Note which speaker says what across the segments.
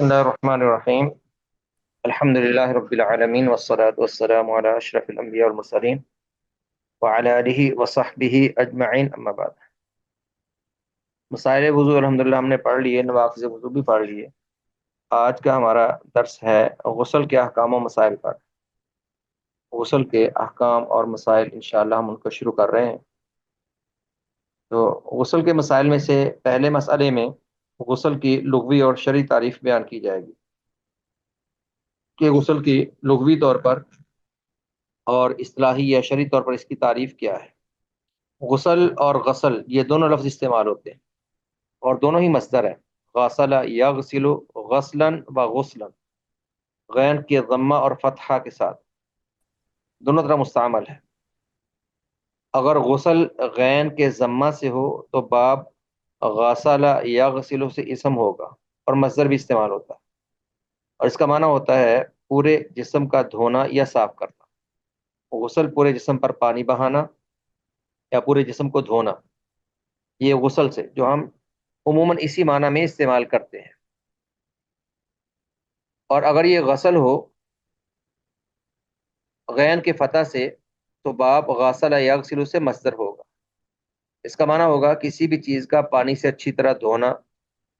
Speaker 1: بسم الله الرحمن الرحيم. الحمد لله رب العالمين والصلاة والسلام على أشرف الأنبياء والمرسلين وعلى آله وصحبه أجمعين أما بعد. مسائل وضو الحمدللہ ہم نے پڑھ لیے، نواقض وضو بھی پڑھ لیے۔ آج کا ہمارا درس ہے غسل کے احکام و مسائل پر۔ غسل کے احکام اور مسائل انشاءاللہ ہم ان کو شروع کر رہے ہیں۔ تو غسل کے مسائل میں سے پہلے مسئلے میں غسل کی لغوی اور شرعی تعریف بیان کی جائے گی کہ غسل کی لغوی طور پر اور اصطلاحی یا شرعی طور پر اس کی تعریف کیا ہے۔ غسل اور غسل یہ دونوں لفظ استعمال ہوتے ہیں اور دونوں ہی مصدر ہیں۔ غسل یغسل غسلا و غسلا، غین کے ضمہ اور فتحہ کے ساتھ دونوں طرح مستعمل ہے۔ اگر غسل غین کے ضمہ سے ہو تو باب غسل یغسل سے اسم ہوگا اور مصدر بھی استعمال ہوتا ہے، اور اس کا معنی ہوتا ہے پورے جسم کا دھونا یا صاف کرنا۔ غسل پورے جسم پر پانی بہانا یا پورے جسم کو دھونا، یہ غسل سے جو ہم عموماً اسی معنی میں استعمال کرتے ہیں۔ اور اگر یہ غسل ہو غین کے فتح سے تو باب غسل یغسل سے مصدر ہوگا۔ اس کا معنی ہوگا کسی بھی چیز کا پانی سے اچھی طرح دھونا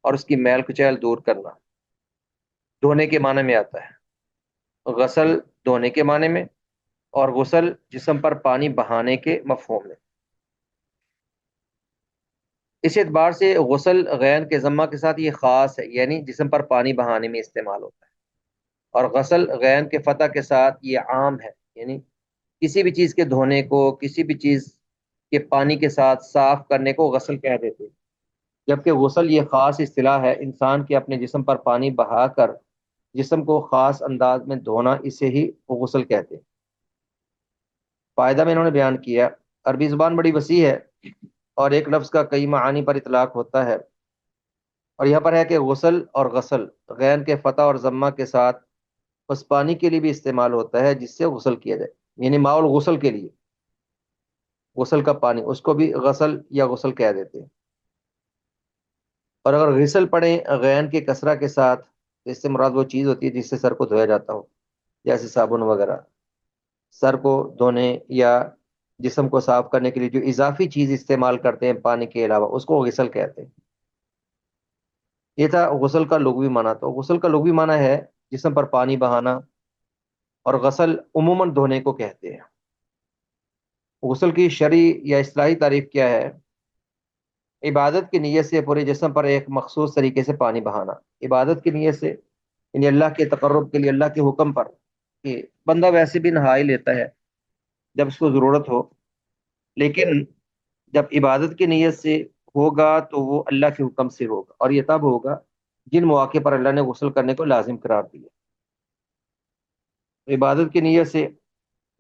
Speaker 1: اور اس کی میل کچیل دور کرنا، دھونے کے معنی میں آتا ہے۔ غسل دھونے کے معنی میں اور غسل جسم پر پانی بہانے کے مفہوم میں۔ اس اعتبار سے غسل غین کے ضمہ کے ساتھ یہ خاص ہے، یعنی جسم پر پانی بہانے میں استعمال ہوتا ہے، اور غسل غین کے فتح کے ساتھ یہ عام ہے، یعنی کسی بھی چیز کے دھونے کو، کسی بھی چیز کے پانی کے ساتھ صاف کرنے کو غسل کہہ دیتے ہیں، جبکہ غسل یہ خاص اصطلاح ہے انسان کے اپنے جسم پر پانی بہا کر جسم کو خاص انداز میں دھونا، اسے ہی غسل کہتے ہیں۔ فائدہ میں انہوں نے بیان کیا، عربی زبان بڑی وسیع ہے اور ایک لفظ کا کئی معانی پر اطلاق ہوتا ہے، اور یہاں پر ہے کہ غسل اور غسل غین کے فتح اور ضمہ کے ساتھ اس پانی کے لیے بھی استعمال ہوتا ہے جس سے غسل کیا جائے، یعنی ماء الغسل کے لیے غسل کا پانی، اس کو بھی غسل یا غسل کہہ دیتے ہیں۔ اور اگر غسل پڑھیں غین کے کسرہ کے ساتھ تو اس سے مراد وہ چیز ہوتی ہے جس سے سر کو دھویا جاتا ہو، جیسے صابن وغیرہ۔ سر کو دھونے یا جسم کو صاف کرنے کے لیے جو اضافی چیز استعمال کرتے ہیں پانی کے علاوہ، اس کو غسل کہتے ہیں۔ یہ تھا غسل کا لغوی معنی۔ تو غسل کا لغوی معنی ہے جسم پر پانی بہانا، اور غسل عموماً دھونے کو کہتے ہیں۔ غسل کی شرعی یا اصطلاحی تعریف کیا ہے؟ عبادت کی نیت سے پورے جسم پر ایک مخصوص طریقے سے پانی بہانا۔ عبادت کی نیت سے یعنی اللہ کے تقرب کے لیے، اللہ کے حکم پر، کہ بندہ ویسے بھی نہا ہی لیتا ہے جب اس کو ضرورت ہو، لیکن جب عبادت کی نیت سے ہوگا تو وہ اللہ کے حکم سے ہوگا، اور یہ تب ہوگا جن مواقع پر اللہ نے غسل کرنے کو لازم قرار دیا۔ عبادت کی نیت سے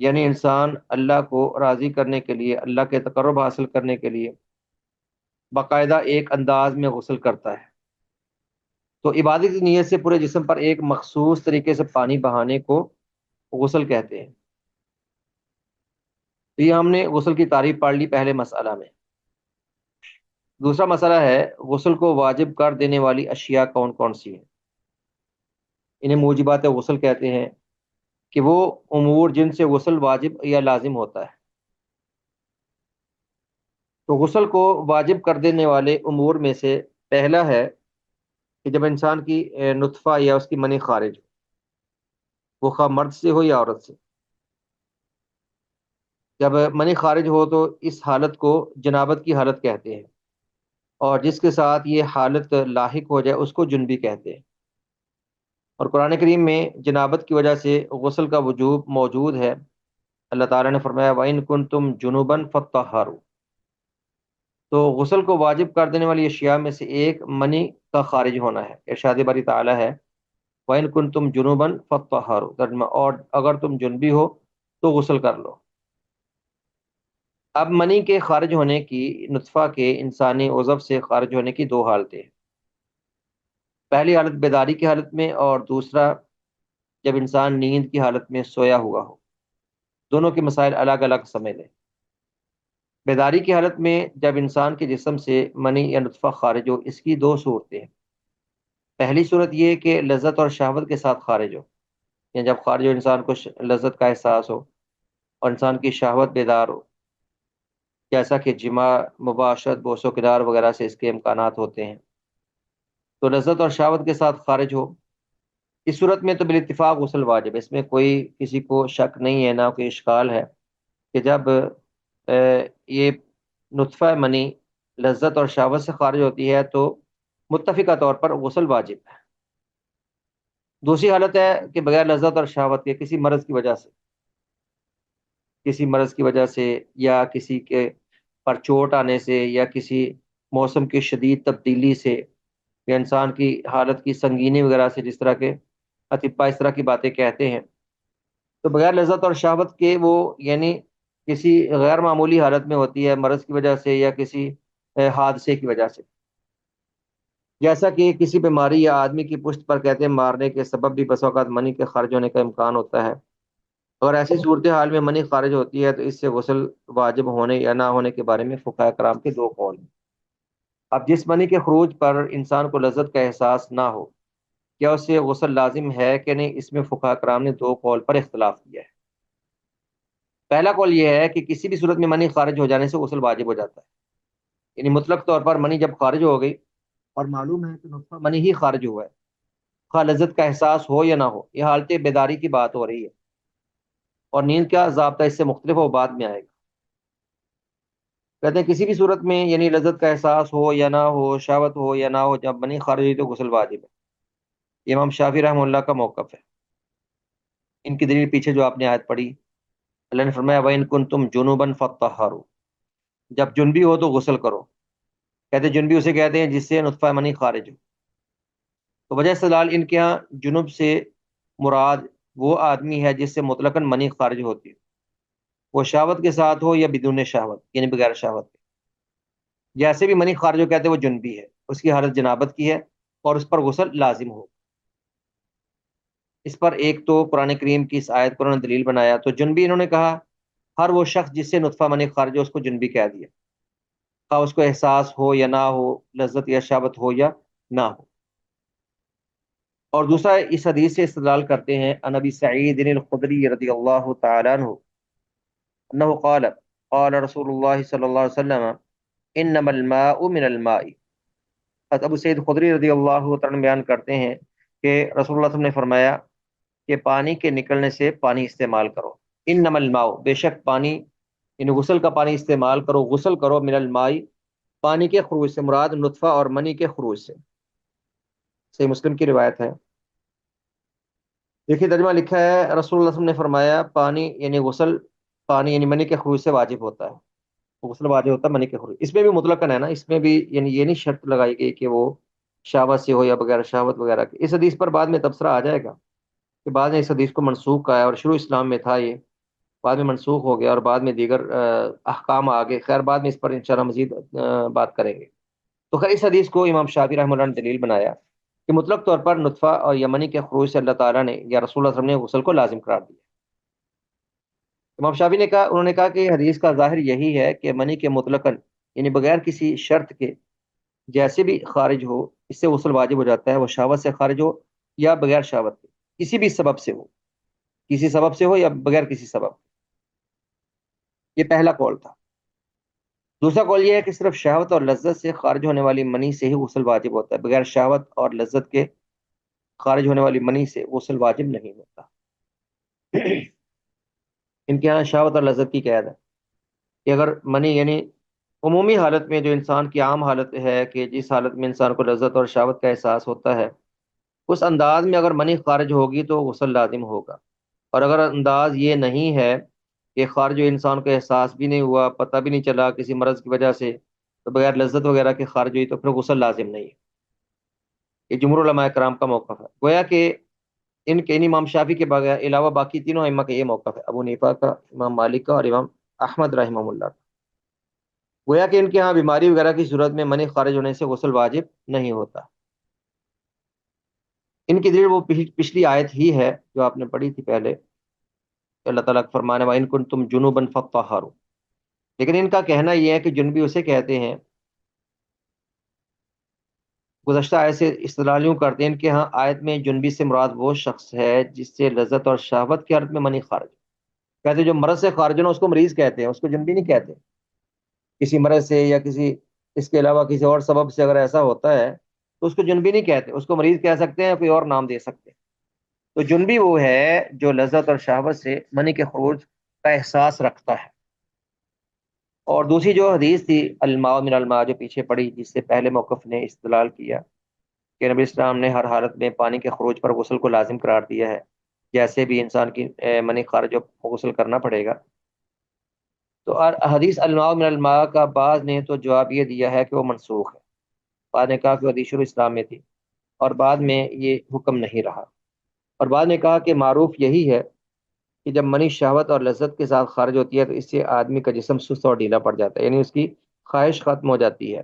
Speaker 1: یعنی انسان اللہ کو راضی کرنے کے لیے، اللہ کے تقرب حاصل کرنے کے لیے باقاعدہ ایک انداز میں غسل کرتا ہے۔ تو عبادت کی نیت سے پورے جسم پر ایک مخصوص طریقے سے پانی بہانے کو غسل کہتے ہیں۔ تو یہ ہم نے غسل کی تعریف پڑھ لی پہلے مسئلہ میں۔ دوسرا مسئلہ ہے غسل کو واجب کر دینے والی اشیاء کون کون سی ہیں؟ انہیں موجبات غسل کہتے ہیں، کہ وہ امور جن سے غسل واجب یا لازم ہوتا ہے۔ تو غسل کو واجب کر دینے والے امور میں سے پہلا ہے کہ جب انسان کی نطفہ یا اس کی منی خارج ہو، وہ خواہ مرد سے ہو یا عورت سے۔ جب منی خارج ہو تو اس حالت کو جنابت کی حالت کہتے ہیں، اور جس کے ساتھ یہ حالت لاحق ہو جائے اس کو جنبی کہتے ہیں۔ اور قرآن کریم میں جنابت کی وجہ سے غسل کا وجوب موجود ہے۔ اللہ تعالیٰ نے فرمایا وَإِن كُنتُمْ جُنُبًا فَطَّهَّرُوا۔ تو غسل کو واجب کر دینے والی اشیاء میں سے ایک منی کا خارج ہونا ہے۔ ارشاد باری تعالیٰ ہے وَإِن كُنتُمْ جُنُبًا فَطَّهَّرُوا، ترجمہ اور اگر تم جنبی ہو تو غسل کر لو۔ اب منی کے خارج ہونے کی، نطفہ کے انسانی عضو سے خارج ہونے کی دو حالتیں ہیں۔ پہلی حالت بیداری کی حالت میں، اور دوسرا جب انسان نیند کی حالت میں سویا ہوا ہو۔ دونوں کے مسائل الگ الگ سمجھ لیں۔ بیداری کی حالت میں جب انسان کے جسم سے منی یا نطفہ خارج ہو، اس کی دو صورتیں ہیں۔ پہلی صورت یہ کہ لذت اور شہوت کے ساتھ خارج ہو، یعنی جب خارج ہو انسان کو لذت کا احساس ہو اور انسان کی شہوت بیدار ہو، جیسا کہ جماع، مباشرت، بوس و کنار وغیرہ سے اس کے امکانات ہوتے ہیں، تو لذت اور شہوت کے ساتھ خارج ہو، اس صورت میں تو بالاتفاق غسل واجب ہے، اس میں کوئی کسی کو شک نہیں ہے، نہ کوئی اشکال ہے کہ جب یہ نطفہ منی لذت اور شہوت سے خارج ہوتی ہے تو متفقہ طور پر غسل واجب ہے۔ دوسری حالت ہے کہ بغیر لذت اور شہوت کے کسی مرض کی وجہ سے یا کسی کے پر چوٹ آنے سے یا کسی موسم کی شدید تبدیلی سے یا انسان کی حالت کی سنگینی وغیرہ سے، جس طرح کے اطباء اس طرح کی باتیں کہتے ہیں، تو بغیر لذت اور شہوت کے وہ یعنی کسی غیر معمولی حالت میں ہوتی ہے، مرض کی وجہ سے یا کسی حادثے کی وجہ سے، جیسا کہ کسی بیماری یا آدمی کی پشت پر کہتے ہیں مارنے کے سبب بھی بسا اوقات منی کے خارج ہونے کا امکان ہوتا ہے، اور ایسی صورتحال میں منی خارج ہوتی ہے تو اس سے غسل واجب ہونے یا نہ ہونے کے بارے میں فقہاء کرام کے دو قول ہیں۔ اب جس منی کے خروج پر انسان کو لذت کا احساس نہ ہو، کیا اس سے غسل لازم ہے کہ نہیں، اس میں فقہاء کرام نے دو قول پر اختلاف کیا ہے۔ پہلا قول یہ ہے کہ کسی بھی صورت میں منی خارج ہو جانے سے غسل واجب ہو جاتا ہے، یعنی مطلق طور پر منی جب خارج ہو گئی اور معلوم ہے کہ نطفہ منی ہی خارج ہوا ہے، خواہ لذت کا احساس ہو یا نہ ہو، یہ حالت بیداری کی بات ہو رہی ہے، اور نیند کا ضابطہ اس سے مختلف ہو، بعد میں آئے گا۔ کہتے ہیں کسی بھی صورت میں یعنی لذت کا احساس ہو یا نہ ہو، شہوت ہو یا نہ ہو، جب منی خارج ہوئی تو غسل واجب ہے۔ امام شافعی رحمہ اللہ کا موقف ہے۔ ان کی دلیل پیچھے جو آپ نے آیت پڑھی، اللہ نے فرمایا وَإِن كُنتُمْ جُنُوبًا فَطَّهَّرُوا، جب جنبی ہو تو غسل کرو۔ کہتے ہیں جنبی اسے کہتے ہیں جس سے نطفہ منی خارج ہو، تو وجہ استدلال ان کے ہاں جنوب سے مراد وہ آدمی ہے جس سے مطلقاً منی خارج ہوتی ہے، وہ شہوت کے ساتھ ہو یا بدون شہوت، یعنی بغیر شہوت کے، جیسے بھی منی خارج ہو کہتے ہیں وہ جنبی ہے، اس کی حالت جنابت کی ہے اور اس پر غسل لازم ہو۔ اس پر ایک تو قرآن کریم کی اس آیت کو انہوں نے دلیل بنایا، تو جنبی انہوں نے کہا ہر وہ شخص جس سے نطفہ منی خارج ہو اس کو جنبی کہہ دیا، خواہ اس کو احساس ہو یا نہ ہو، لذت یا شہوت ہو یا نہ ہو۔ اور دوسرا اس حدیث سے استدلال کرتے ہیں عن ابی سعید الخدری رضی اللہ تعالی عنہ انه قال قال رسول اللہ صلی اللہ علیہ وسلم انما الماء من الماء۔ حضرت ابو سعید خدری رضی اللہ تعالی عنہ بیان کرتے ہیں کہ رسول اللہ صلی اللہ علیہ وسلم نے فرمایا کہ پانی کے نکلنے سے پانی استعمال کرو، انما الماء، بے شک پانی، یعنی غسل کا پانی استعمال کرو، غسل کرو، من الماء، پانی کے خروج سے مراد نطفہ اور منی کے خروج سے۔ صحیح مسلم کی روایت ہے۔ دیکھیے ترجمہ لکھا ہے رسول اللہ صلی اللہ علیہ وسلم نے فرمایا پانی یعنی غسل، پانی یعنی منی کے خروج سے واجب ہوتا ہے، غسل واجب ہوتا ہے منی کے خروج، اس میں بھی مطلقاً ہے نا، اس میں بھی یعنی یہ نہیں شرط لگائی گئی کہ وہ شہوت سے ہو یا بغیر شہوت وغیرہ کی۔ اس حدیث پر بعد میں تبصرہ آ جائے گا کہ بعد میں اس حدیث کو منسوخ کہا ہے، اور شروع اسلام میں تھا یہ، بعد میں منسوخ ہو گیا اور بعد میں دیگر احکام آگے، خیر بعد میں اس پر انشاءاللہ مزید بات کریں گے۔ تو خیر اس حدیث کو امام شافعی رحمہ اللہ نے دلیل بنایا کہ مطلق طور پر نطفہ اور یمنی کے خروج سے اللہ تعالیٰ نے یا رسول اللہ صلی اللہ علیہ وسلم نے غسل کو لازم قرار دیا۔ امام شافعی نے کہا، انہوں نے کہا کہ حدیث کا ظاہر یہی ہے کہ منی کے مطلقاً یعنی بغیر کسی شرط کے جیسے بھی خارج ہو اس سے غسل واجب ہو جاتا ہے، وہ شہوت سے خارج ہو یا بغیر شہوت کے، کسی بھی سبب سے ہو، کسی سبب سے ہو یا بغیر کسی سبب۔ یہ پہلا قول تھا۔ دوسرا قول یہ ہے کہ صرف شہوت اور لذت سے خارج ہونے والی منی سے ہی غسل واجب ہوتا ہے، بغیر شہوت اور لذت کے خارج ہونے والی منی سے غسل واجب نہیں ہوتا۔ ان کے یہاں شہوت اور لذت کی قید ہے کہ اگر منی یعنی عمومی حالت میں جو انسان کی عام حالت ہے کہ جس حالت میں انسان کو لذت اور شہوت کا احساس ہوتا ہے، اس انداز میں اگر منی خارج ہوگی تو غسل لازم ہوگا، اور اگر انداز یہ نہیں ہے کہ خارج ہوئے انسان کو احساس بھی نہیں ہوا، پتہ بھی نہیں چلا کسی مرض کی وجہ سے، تو بغیر لذت وغیرہ کے خارج ہوئی تو پھر غسل لازم نہیں ہے۔ یہ جمہور علماء کرام کا موقف ہے، گویا کہ ان کے امام شافعی کے بغیر علاوہ باقی تینوں ائمہ کا یہ موقف ہے، ابو حنیفہ کا، امام مالک کا اور امام احمد رحمہ اللہ کا۔ گویا کہ ان کے ہاں بیماری وغیرہ کی صورت میں منی خارج ہونے سے غسل واجب نہیں ہوتا۔ ان کی دلیل وہ پچھلی آیت ہی ہے جو آپ نے پڑھی تھی پہلے، اللہ تعالیٰ کا فرمان ہے وَإِن كُنتُمْ جُنُوبًا فَطَّهَّرُوا، لیکن ان کا کہنا یہ ہے کہ جنبی اسے کہتے ہیں گزشتہ آیت سے استدلال یوں کرتے ہیں کہ ہاں آیت میں جنبی سے مراد وہ شخص ہے جس سے لذت اور شہوت کی حالت میں منی خارج، کہتے ہیں جو مرض سے خارج ہونا اس کو مریض کہتے ہیں، اس کو جنبی نہیں کہتے۔ کسی مرض سے یا کسی اس کے علاوہ کسی اور سبب سے اگر ایسا ہوتا ہے تو اس کو جنبی نہیں کہتے، اس کو مریض کہہ سکتے ہیں، کوئی اور نام دے سکتے ہیں۔ تو جنبی وہ ہے جو لذت اور شہوت سے منی کے خروج کا احساس رکھتا ہے۔ اور دوسری جو حدیث تھی الماء من الماء جو پیچھے پڑی، جس سے پہلے موقف نے استدلال کیا کہ نبی اسلام نے ہر حالت میں پانی کے خروج پر غسل کو لازم قرار دیا ہے، جیسے بھی انسان کی منی خارج ہو غسل کرنا پڑے گا۔ تو حدیث الماء من الماء کا بعض نے تو جواب یہ دیا ہے کہ وہ منسوخ ہے، بعض نے کہا کہ وہ حدیث شروع اسلام میں تھی اور بعد میں یہ حکم نہیں رہا، اور بعد نے کہا کہ معروف یہی ہے کہ جب منی شہوت اور لذت کے ساتھ خارج ہوتی ہے تو اس سے آدمی کا جسم سست اور ڈھیلا پڑ جاتا ہے، یعنی اس کی خواہش ختم ہو جاتی ہے،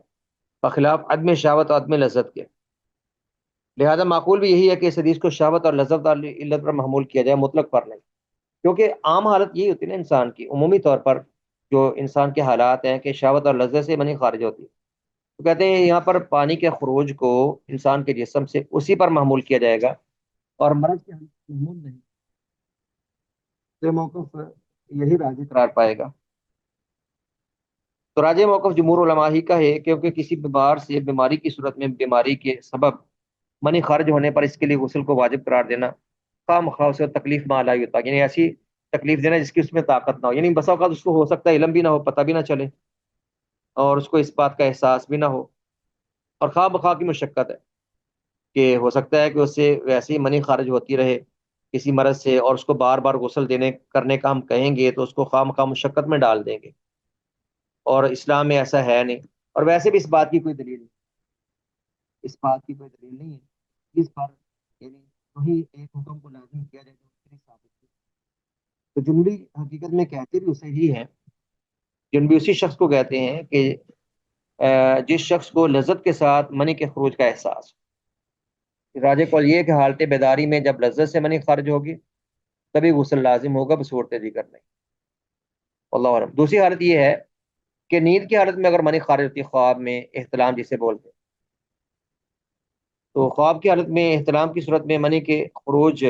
Speaker 1: بخلاف عدم شہوت اور عدم لذت کے۔ لہذا معقول بھی یہی ہے کہ اس حدیث کو شہوت اور لذت اور علت پر محمول کیا جائے، مطلق پر نہیں، کیونکہ عام حالت یہی ہوتی ہے نا انسان کی، عمومی طور پر جو انسان کے حالات ہیں کہ شہوت اور لذت سے منی خارج ہوتی ہے، تو کہتے ہیں یہاں پر پانی کے خروج کو انسان کے جسم سے اسی پر محمول کیا جائے گا اور مرض کے حالت میں محمول نہیں، تو یہ موقف یہی راجح قرار پائے گا۔ تو راجح موقف جمہور علماء ہی کا ہے، کیونکہ کسی بیمار سے بیماری کی صورت میں بیماری کے سبب منی خارج ہونے پر اس کے لیے غسل کو واجب قرار دینا خواہ مخواہ سے تکلیف نہ لائی ہوتا، یعنی ایسی تکلیف دینا جس کی اس میں طاقت نہ ہو، یعنی بسا اوقات اس کو ہو سکتا ہے علم بھی نہ ہو، پتہ بھی نہ چلے، اور اس کو اس بات کا احساس بھی نہ ہو، اور خواہ مخواہ کی مشقت ہے کہ ہو سکتا ہے کہ اس سے ویسے ہی منی خارج ہوتی رہے کسی مرض سے، اور اس کو بار بار غسل دینے کرنے کا ہم کہیں گے تو اس کو خواہ مخواہ مشقت میں ڈال دیں گے، اور اسلام میں ایسا ہے نہیں، اور ویسے بھی اس بات کی کوئی دلیل نہیں، اس بات کی کوئی دلیل نہیں ہے اس پر، یعنی وہی ایک حکم کو لازم کیا جائے تو اس کے لیے ثابت ہے۔ تو جنبی حقیقت میں کہتے بھی اسے ہی ہیں، جنبی اسی شخص کو کہتے ہیں کہ جس شخص کو لذت کے ساتھ منی کے خروج کا احساس، راجہ قول یہ ہے کہ حالت بیداری میں جب لذت سے منی خارج ہوگی تبھی غسل لازم ہوگا بصورت ذکر نہیں، اللہ عالم۔ دوسری حالت یہ ہے کہ نیند کی حالت میں اگر منی خارج ہوتی ہے، خواب میں احتلام جسے بولتے ہیں، تو خواب کی حالت میں احتلام کی صورت میں منی کے خروج،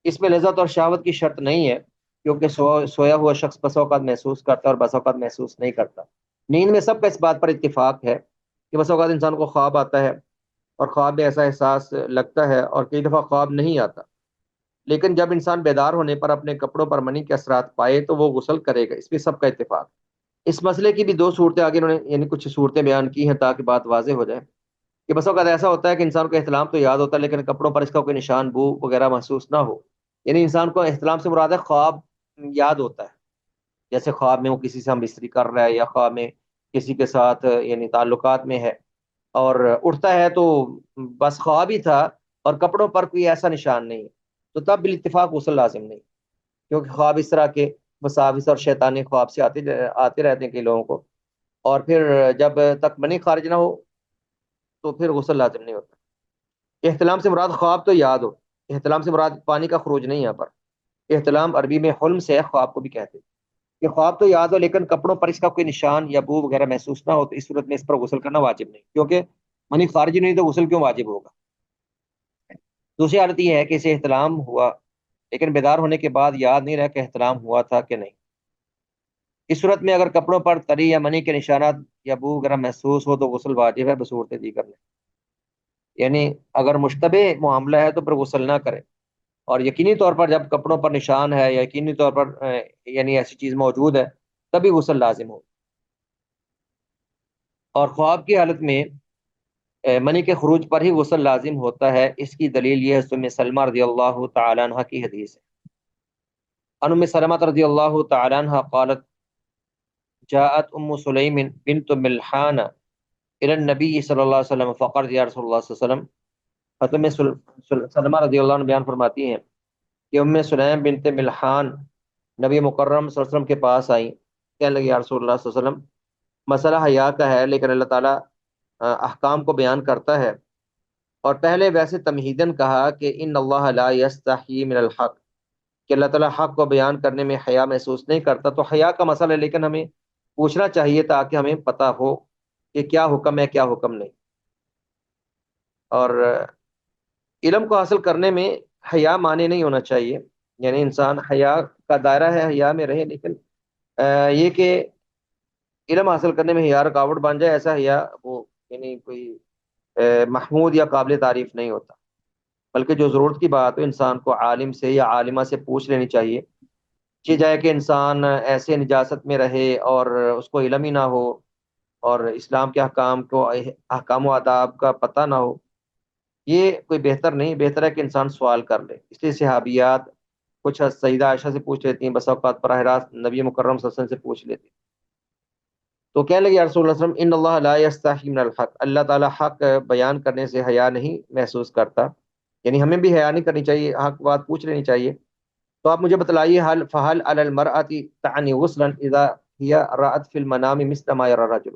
Speaker 1: اس میں لذت اور شہوت کی شرط نہیں ہے، کیونکہ سویا ہوا شخص بسا اوقات محسوس کرتا ہے اور بسا اوقات محسوس نہیں کرتا۔ نیند میں سب کا اس بات پر اتفاق ہے کہ بسا اوقات انسان کو خواب آتا ہے اور خواب میں ایسا احساس لگتا ہے، اور کئی دفعہ خواب نہیں آتا، لیکن جب انسان بیدار ہونے پر اپنے کپڑوں پر منی کے اثرات پائے تو وہ غسل کرے گا، اس پہ سب کا اتفاق۔ اس مسئلے کی بھی دو صورتیں آگے انہوں نے یعنی کچھ صورتیں بیان کی ہیں تاکہ بات واضح ہو جائے کہ بس اوقات ایسا ہوتا ہے کہ انسان کو احتلام تو یاد ہوتا ہے لیکن کپڑوں پر اس کا کوئی نشان بو وغیرہ محسوس نہ ہو، یعنی انسان کو احتلام سے مراد ہے خواب یاد ہوتا ہے، جیسے خواب میں وہ کسی سے ہم بستری کر رہا ہے یا خواب میں کسی کے ساتھ یعنی تعلقات میں ہے، اور اٹھتا ہے تو بس خواب ہی تھا اور کپڑوں پر کوئی ایسا نشان نہیں ہے، تو تب بالاتفاق غسل لازم نہیں، کیونکہ خواب اس طرح کے وساوس اور شیطانی خواب سے آتے رہتے ہیں کئی لوگوں کو، اور پھر جب تک منی خارج نہ ہو تو پھر غسل لازم نہیں ہوتا۔ احتلام سے مراد خواب تو یاد ہو، احتلام سے مراد پانی کا خروج نہیں، یہاں پر احتلام عربی میں حلم سے خواب کو بھی کہتے ہیں کہ خواب تو یاد ہو لیکن کپڑوں پر اس کا کوئی نشان یا بو وغیرہ محسوس نہ ہو، تو اس صورت میں اس پر غسل کرنا واجب نہیں، کیونکہ منی خارج نہیں تو غسل کیوں واجب ہوگا۔ دوسری حالت یہ ہے کہ اسے احتلام ہوا لیکن بیدار ہونے کے بعد یاد نہیں رہا کہ احتلام ہوا تھا کہ نہیں، اس صورت میں اگر کپڑوں پر تری یا منی کے نشانات یا بو وغیرہ محسوس ہو تو غسل واجب ہے بصورت دیگر نہیں، یعنی اگر مشتبہ معاملہ ہے تو پھر غسل نہ کرے، اور یقینی طور پر جب کپڑوں پر نشان ہے یا یقینی طور پر یعنی ایسی چیز موجود ہے تبھی غسل لازم ہو۔ اور خواب کی حالت میں منی کے خروج پر ہی غسل لازم ہوتا ہے، اس کی دلیل یہ ہے ام سلمہ رضی اللہ تعالی عنہ کی حدیث ہے، ان ام سلمہ رضی اللہ تعالی عنہ قالت جاءت ام سلیم بنت ملحان الى النبی صلی اللہ علیہ وسلم فقالت یا رسول اللہ صلی اللہ علیہ وسلم، حضرت سلمہ رضی اللہ عنہ بیان فرماتی ہیں کہ ام سلیم بنت ملحان نبی مکرم صلی اللہ علیہ وسلم کے پاس آئیں، کہنے لگی یا رسول اللہ صلی اللہ علیہ وسلم مسئلہ حیا کا ہے لیکن اللہ تعالیٰ احکام کو بیان کرتا ہے، اور پہلے ویسے تمہیدن کہا کہ ان اللہ لا یستحیی من الحق، کہ اللہ تعالیٰ حق کو بیان کرنے میں حیا محسوس نہیں کرتا، تو حیا کا مسئلہ ہے لیکن ہمیں پوچھنا چاہیے تاکہ ہمیں پتہ ہو کہ کیا حکم ہے کیا حکم نہیں۔ اور علم کو حاصل کرنے میں حیا مانے نہیں ہونا چاہیے، یعنی انسان حیا کا دائرہ ہے، حیا میں رہے، لیکن یہ کہ علم حاصل کرنے میں حیا رکاوٹ بن جائے، ایسا حیا وہ یعنی کوئی محمود یا قابل تعریف نہیں ہوتا، بلکہ جو ضرورت کی بات ہو انسان کو عالم سے یا عالمہ سے پوچھ لینی چاہیے، کہ جائے کہ انسان ایسے نجاست میں رہے اور اس کو علم ہی نہ ہو اور اسلام کے احکام کو احکام و آداب کا پتہ نہ ہو، یہ کوئی بہتر نہیں، بہتر ہے کہ انسان سوال کر لے۔ اس لیے صحابیات کچھ سیدہ عائشہ سے پوچھ لیتی ہیں، بس اوقات براہ راست نبی مکرم صلی اللہ علیہ وسلم سے پوچھ لیتی ہیں۔ تو کہنے لگے یا رسول اللہ صلی اللہ علیہ وسلم ان اللہ لا یستحی من الحق، اللہ تعالیٰ حق بیان کرنے سے حیا نہیں محسوس کرتا، یعنی ہمیں بھی حیا نہیں کرنی چاہیے، حق بات پوچھ لینی چاہیے۔ تو آپ مجھے بتلائیے حل فہل علی المرأة تعنی غسلا اذا ہی رأت فی المنام مثل ما یری الرجل،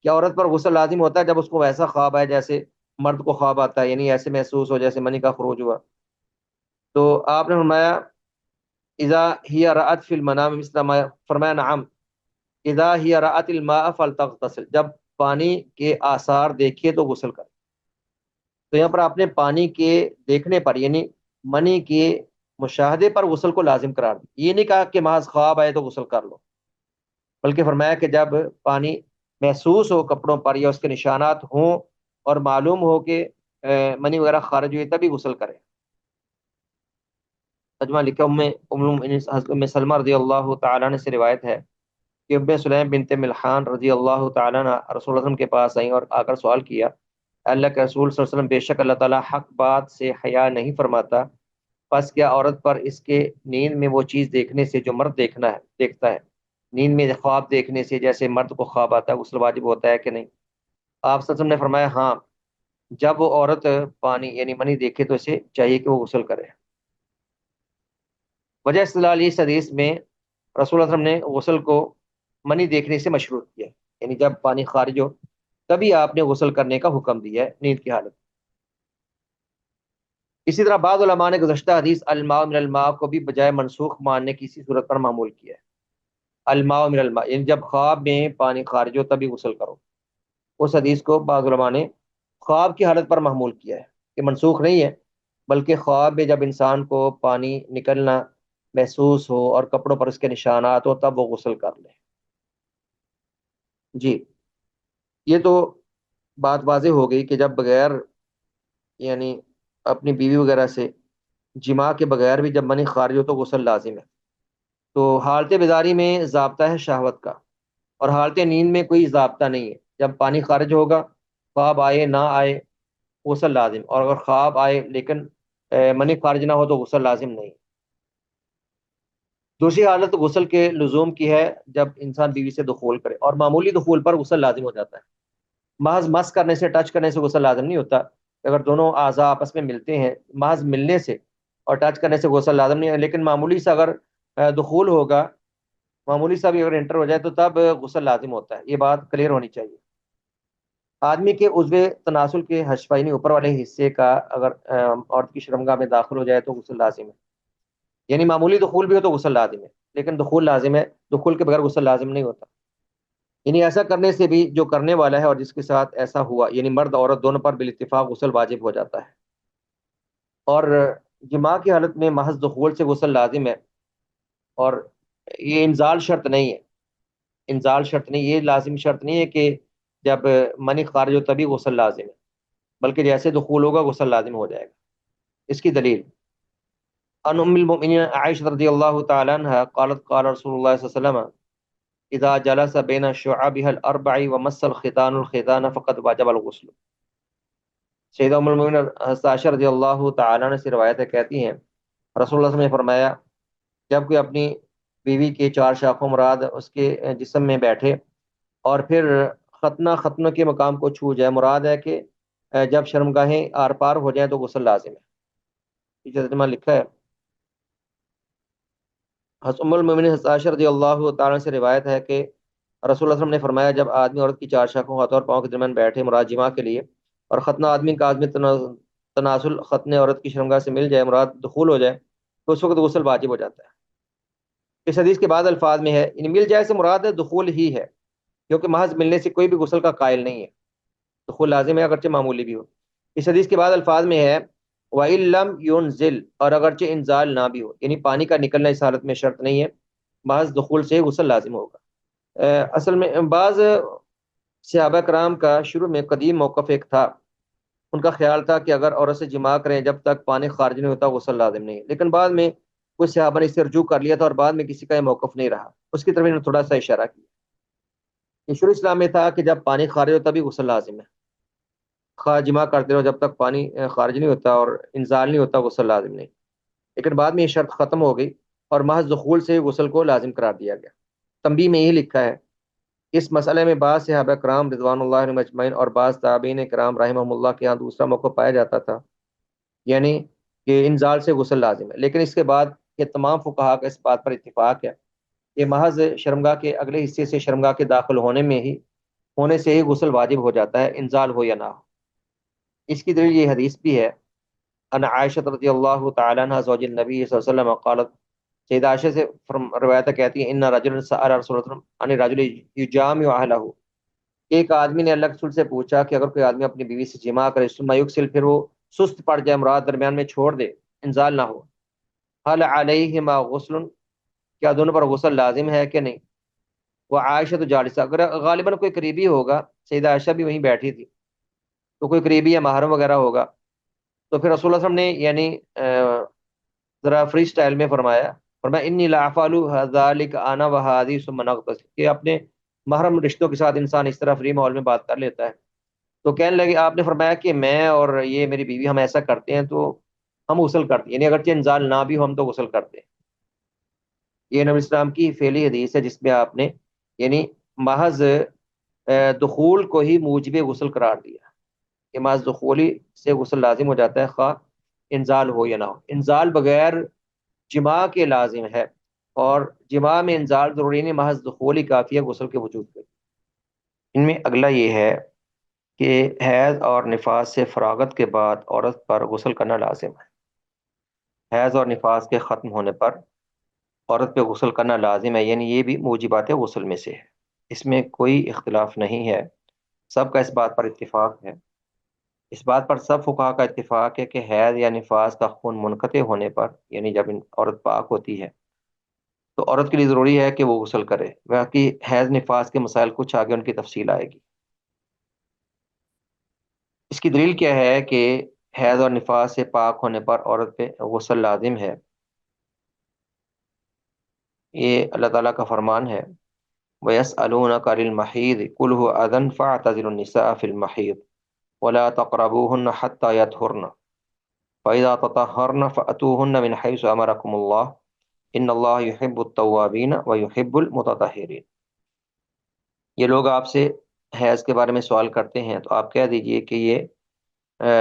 Speaker 1: کیا عورت پر غسل لازم ہوتا ہے جب اس کو ویسا خواب آئے جیسے مرد کو خواب آتا ہے، یعنی ایسے محسوس ہو جیسے منی کا خروج ہوا؟ تو آپ نے فرمایا اذا ہی رأت فی المنام مثل ما، فرمایا نعم اذا ہی رأت الماء فلتغتسل، جب پانی کے آثار دیکھے تو غسل کرے۔ تو یہاں پر آپ نے پانی کے دیکھنے پر یعنی منی کے مشاہدے پر غسل کو لازم قرار دیا، یہ نہیں کہا کہ محض خواب آئے تو غسل کر لو، بلکہ فرمایا کہ جب پانی محسوس ہو کپڑوں پر یا اس کے نشانات ہوں اور معلوم ہو کہ منی وغیرہ خارج ہوئی تبھی غسل کرے۔ ترجمہ لکھا حضرت ام سلمہ رضی اللہ تعالیٰ عنہ سے روایت ہے کہ ام سلیم بنت ملحان رضی اللہ تعالیٰ عنہ رسول اللہ صلی اللہ علیہ وسلم کے پاس آئیں اور آ کر سوال کیا، اللہ کے رسول صلی اللہ علیہ وسلم، بے شک اللہ تعالیٰ حق بات سے حیا نہیں فرماتا، پس کیا عورت پر اس کے نیند میں وہ چیز دیکھنے سے جو مرد دیکھتا ہے، نیند میں خواب دیکھنے سے جیسے مرد کو خواب آتا ہے، غسل واجب ہوتا ہے کہ نہیں؟ آپ صلی اللہ علیہ وسلم نے فرمایا ہاں، جب وہ عورت پانی یعنی منی دیکھے تو اسے چاہیے کہ وہ غسل کرے۔ وجہ استدلال اس حدیث میں رسول اللہ صلی اللہ علیہ وسلم نے غسل کو منی دیکھنے سے مشروط کیا، یعنی جب پانی خارج ہو تبھی آپ نے غسل کرنے کا حکم دیا ہے نیند کی حالت۔ اسی طرح بعض علماء نے گزشتہ حدیث الماء من الماء کو بھی بجائے منسوخ ماننے کی اسی صورت پر معمول کیا ہے، الماء من الماء یعنی جب خواب میں پانی خارج ہو تبھی غسل کرو، اس حدیث کو بعض علماء نے خواب کی حالت پر محمول کیا ہے کہ منسوخ نہیں ہے، بلکہ خواب میں جب انسان کو پانی نکلنا محسوس ہو اور کپڑوں پر اس کے نشانات ہو تب وہ غسل کر لے۔ جی، یہ تو بات واضح ہو گئی کہ جب بغیر یعنی اپنی بیوی وغیرہ سے جماع کے بغیر بھی جب منی خارج ہو تو غسل لازم ہے۔ تو حالت بیداری میں ضابطہ ہے شہوت کا، اور حالت نیند میں کوئی ضابطہ نہیں ہے، جب پانی خارج ہوگا خواب آئے نہ آئے غسل لازم، اور اگر خواب آئے لیکن منی خارج نہ ہو تو غسل لازم نہیں۔ دوسری حالت غسل کے لزوم کی ہے جب انسان بیوی سے دخول کرے، اور معمولی دخول پر غسل لازم ہو جاتا ہے، محض مس کرنے سے ٹچ کرنے سے غسل لازم نہیں ہوتا۔ اگر دونوں اعضاء آپس میں ملتے ہیں محض ملنے سے اور ٹچ کرنے سے غسل لازم نہیں ہے، لیکن معمولی سا اگر دخول ہوگا، معمولی سا بھی اگر انٹر ہو جائے تو تب غسل لازم ہوتا ہے، یہ بات کلیئر ہونی چاہیے۔ آدمی کے عضو تناسل کے حشفہ یعنی اوپر والے حصے کا اگر عورت کی شرمگاہ میں داخل ہو جائے تو غسل لازم ہے، یعنی معمولی دخول بھی ہو تو غسل لازم ہے، لیکن دخول لازم ہے، دخول کے بغیر غسل لازم نہیں ہوتا۔ یعنی ایسا کرنے سے بھی جو کرنے والا ہے اور جس کے ساتھ ایسا ہوا یعنی مرد عورت دونوں پر بالاتفاق غسل واجب ہو جاتا ہے، اور جماع کی حالت میں محض دخول سے غسل لازم ہے، اور یہ انزال شرط نہیں ہے، انزال شرط نہیں، یہ لازم شرط نہیں ہے کہ جب منی خارج ہو تبھی غسل لازم ہے، بلکہ جیسے دخول ہوگا غسل لازم ہو جائے گا۔ اس کی دلیل ان ام المؤمنین عائشہ رضی اللہ تعالی عنہ قالت قال رسول اللہ صلی اللہ علیہ وسلم اذا جلس بین شعابها الاربع ومس الختان الختان فقد واجب الغسل۔ سیدہ ام المؤمنین حضرت عائشہ رضی اللہ تعالی عنہ سے روایت ہے، کہتی ہیں رسول اللہ صلی اللہ علیہ وسلم نے فرمایا جب کوئی اپنی بیوی کے چار شاخوں مراد اس کے جسم میں بیٹھے اور پھر ختنہ کے مقام کو چھو جائے، مراد ہے کہ جب شرمگاہیں آر پار ہو جائیں تو غسل لازم ہے۔ یہ ترجمہ لکھا ہے۔ حضرت ام المؤمنین حضرت عائشہ رضی اللہ تعالیٰ سے روایت ہے کہ رسول اللہ صلی اللہ علیہ وسلم نے فرمایا جب آدمی عورت کی چار شاخوں ہاتھوں اور پاؤں کے درمیان بیٹھے مراد جماع کے لیے، اور ختنہ آدمی کا آدمی تناسل ختنہ عورت کی شرمگاہ سے مل جائے مراد دخول ہو جائے تو اس وقت غسل واجب ہو جاتا ہے۔ اس حدیث کے بعد الفاظ میں ہے ان مل جائے سے مراد دخول ہی ہے، کیونکہ محض ملنے سے کوئی بھی غسل کا قائل نہیں ہے، دخول لازم ہے اگرچہ معمولی بھی ہو۔ اس حدیث کے بعد الفاظ میں ہے وَإِن لَمْ يُنزِلْ، اور اگرچہ انزال نہ بھی ہو، یعنی پانی کا نکلنا اس حالت میں شرط نہیں ہے، محض دخول سے غسل لازم ہوگا۔ اصل میں بعض صحابہ کرام کا شروع میں قدیم موقف ایک تھا، ان کا خیال تھا کہ اگر عورت سے جماع کریں جب تک پانی خارج نہیں ہوتا غسل لازم نہیں ہے، لیکن بعد میں کچھ صحابہ نے اس سے رجوع کر لیا تھا اور بعد میں کسی کا یہ موقف نہیں رہا، اس کی طرف انہوں نے تھوڑا سا اشارہ کیا کہ شروع اسلام میں تھا کہ جب پانی خارج ہوتا بھی غسل لازم ہے، خواہ جماع کرتے رہو جب تک پانی خارج نہیں ہوتا اور انزال نہیں ہوتا غسل لازم نہیں، لیکن بعد میں یہ شرط ختم ہو گئی اور محض دخول سے غسل کو لازم قرار دیا گیا۔ تنبیہ میں یہی لکھا ہے اس مسئلے میں بعض صحابہ کرام رضوان اللہ علیہم اجمعین اور بعض تابعین کرام رحمہم اللہ کے یہاں دوسرا موقع پایا جاتا تھا، یعنی کہ انزال سے غسل لازم ہے، لیکن اس کے بعد یہ تمام فقہا کا اس بات پر اتفاق ہے کہ محض شرمگاہ کے اگلے حصے سے شرمگاہ کے داخل ہونے سے ہی غسل واجب ہو جاتا ہے، انزال ہو یا نہ ہو۔ اس کی دلیل یہ حدیث بھی ہے، ان عائشہ رضی اللہ تعالی عنہ زوج النبی صلی اللہ علیہ وسلم قالت، سیدہ عائشہ سے روایت کہتی ہیں ان رجلا سأل رسول اللہ عن رجل یجامع اہلہ، ایک آدمی نے اللہ کے رسول سے پوچھا کہ اگر کوئی آدمی اپنی بیوی سے جماع کرے ثم یکسل، پھر وہ سست پڑ جائے، مراد درمیان میں چھوڑ دے، انزال نہ ہو، حل علیہما غسل، کیا دونوں پر غسل لازم ہے کہ نہیں؟ وہ عائشہ تو جالسہ، اگر غالباً کوئی قریبی ہوگا، سیدہ عائشہ بھی وہیں بیٹھی تھی، تو کوئی قریبی یا محرم وغیرہ ہوگا، تو پھر رسول اللہ صلی اللہ علیہ وسلم نے یعنی ذرا فری سٹائل میں فرمایا انی لا افعل ذلک انا وہذی ثم نغتسل، کہ اپنے محرم رشتوں کے ساتھ انسان اس طرح فری ماحول میں بات کر لیتا ہے، تو کہنے لگے آپ نے فرمایا کہ میں اور یہ میری بیوی ہم ایسا کرتے ہیں تو ہم غسل کرتے ہیں، یعنی اگرچہ انزال نہ بھی ہو ہم تو غسل کرتے ہیں۔ یہ نبی اسلام کی فعلی حدیث ہے جس میں آپ نے یعنی محض دخول کو ہی موجب غسل قرار دیا کہ محض دخولی سے غسل لازم ہو جاتا ہے، خواہ انزال ہو یا نہ ہو۔ انزال بغیر جماع کے لازم ہے، اور جماع میں انزال ضروری نہیں، محض دخول ہی کافی ہے غسل کے وجود پہ۔ ان میں اگلا یہ ہے کہ حیض اور نفاس سے فراغت کے بعد عورت پر غسل کرنا لازم ہے۔ حیض اور نفاس کے ختم ہونے پر عورت پہ غسل کرنا لازم ہے، یعنی یہ بھی موجبات غسل میں سے ہے، اس میں کوئی اختلاف نہیں ہے، سب کا اس بات پر اتفاق ہے۔ اس بات پر سب فقہا کا اتفاق ہے کہ حیض یا نفاس کا خون منقطع ہونے پر، یعنی جب عورت پاک ہوتی ہے تو عورت کے لیے ضروری ہے کہ وہ غسل کرے، باقی حیض نفاس کے مسائل کچھ آگے ان کی تفصیل آئے گی۔ اس کی دلیل کیا ہے کہ حیض اور نفاس سے پاک ہونے پر عورت پہ غسل لازم ہے؟ یہ اللہ تعالیٰ کا فرمان ہے وَيَسْأَلُونَكَ عَنِ الْمَحِيضِ قُلْ هُوَ أَذًى فَاعْتَزِلُوا النِّسَاءَ فِي الْمَحِيضِ وَلَا تَقْرَبُوهُنَّ حَتَّى يَطْهُرْنَ فَإِذَا تَطَهَّرْنَ فَأْتُوهُنَّ مِنْ حَيْثُ أَمَرَكُمُ اللَّهُ إِنَّ اللَّهَ يُحِبُّ التَّوَّابِينَ وَيُحِبُّ الْمُتَطَهِّرِينَ۔ یہ لوگ آپ سے حیض کے بارے میں سوال کرتے ہیں تو آپ کہہ دیجئے کہ یہ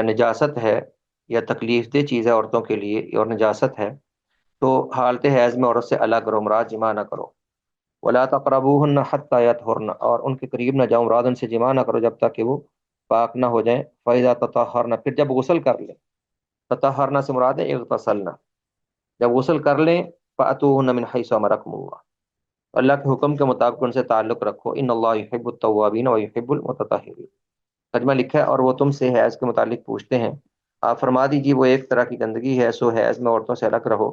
Speaker 1: نجاست ہے یا تکلیف دہ چیز ہے عورتوں کے لیے اور نجاست ہے، تو حالت حیض میں عورت سے الگ کرو، مراد جماع نہ کرو۔ وَلَا تَقْرَبُوهُنَّ حَتَّى يَطْهُرْنَ، اور ان کے قریب نہ جاؤ، مراد ان سے جماع نہ کرو جب تک کہ وہ پاک نہ ہو جائیں۔ فَإِذَا تَطَهَّرْنَ، پھر جب غسل کر لیں، تطہرنا سے مراد ہے اغتسلنا، جب غسل کر لیں، فَأْتُوهُنَّ مِنْ حَيْثُ أَمَرَكُمُ اللَّهُ، اللہ کے حکم کے مطابق ان سے تعلق رکھو، ان اللہ يحب التوابین ويحب المتطہرین۔ ترجمہ لکھا ہے اور وہ تم سے حیض کے متعلق پوچھتے ہیں، آپ فرما دیجیے وہ ایک طرح کی گندگی ہے، سو حیض میں عورتوں سے الگ رہو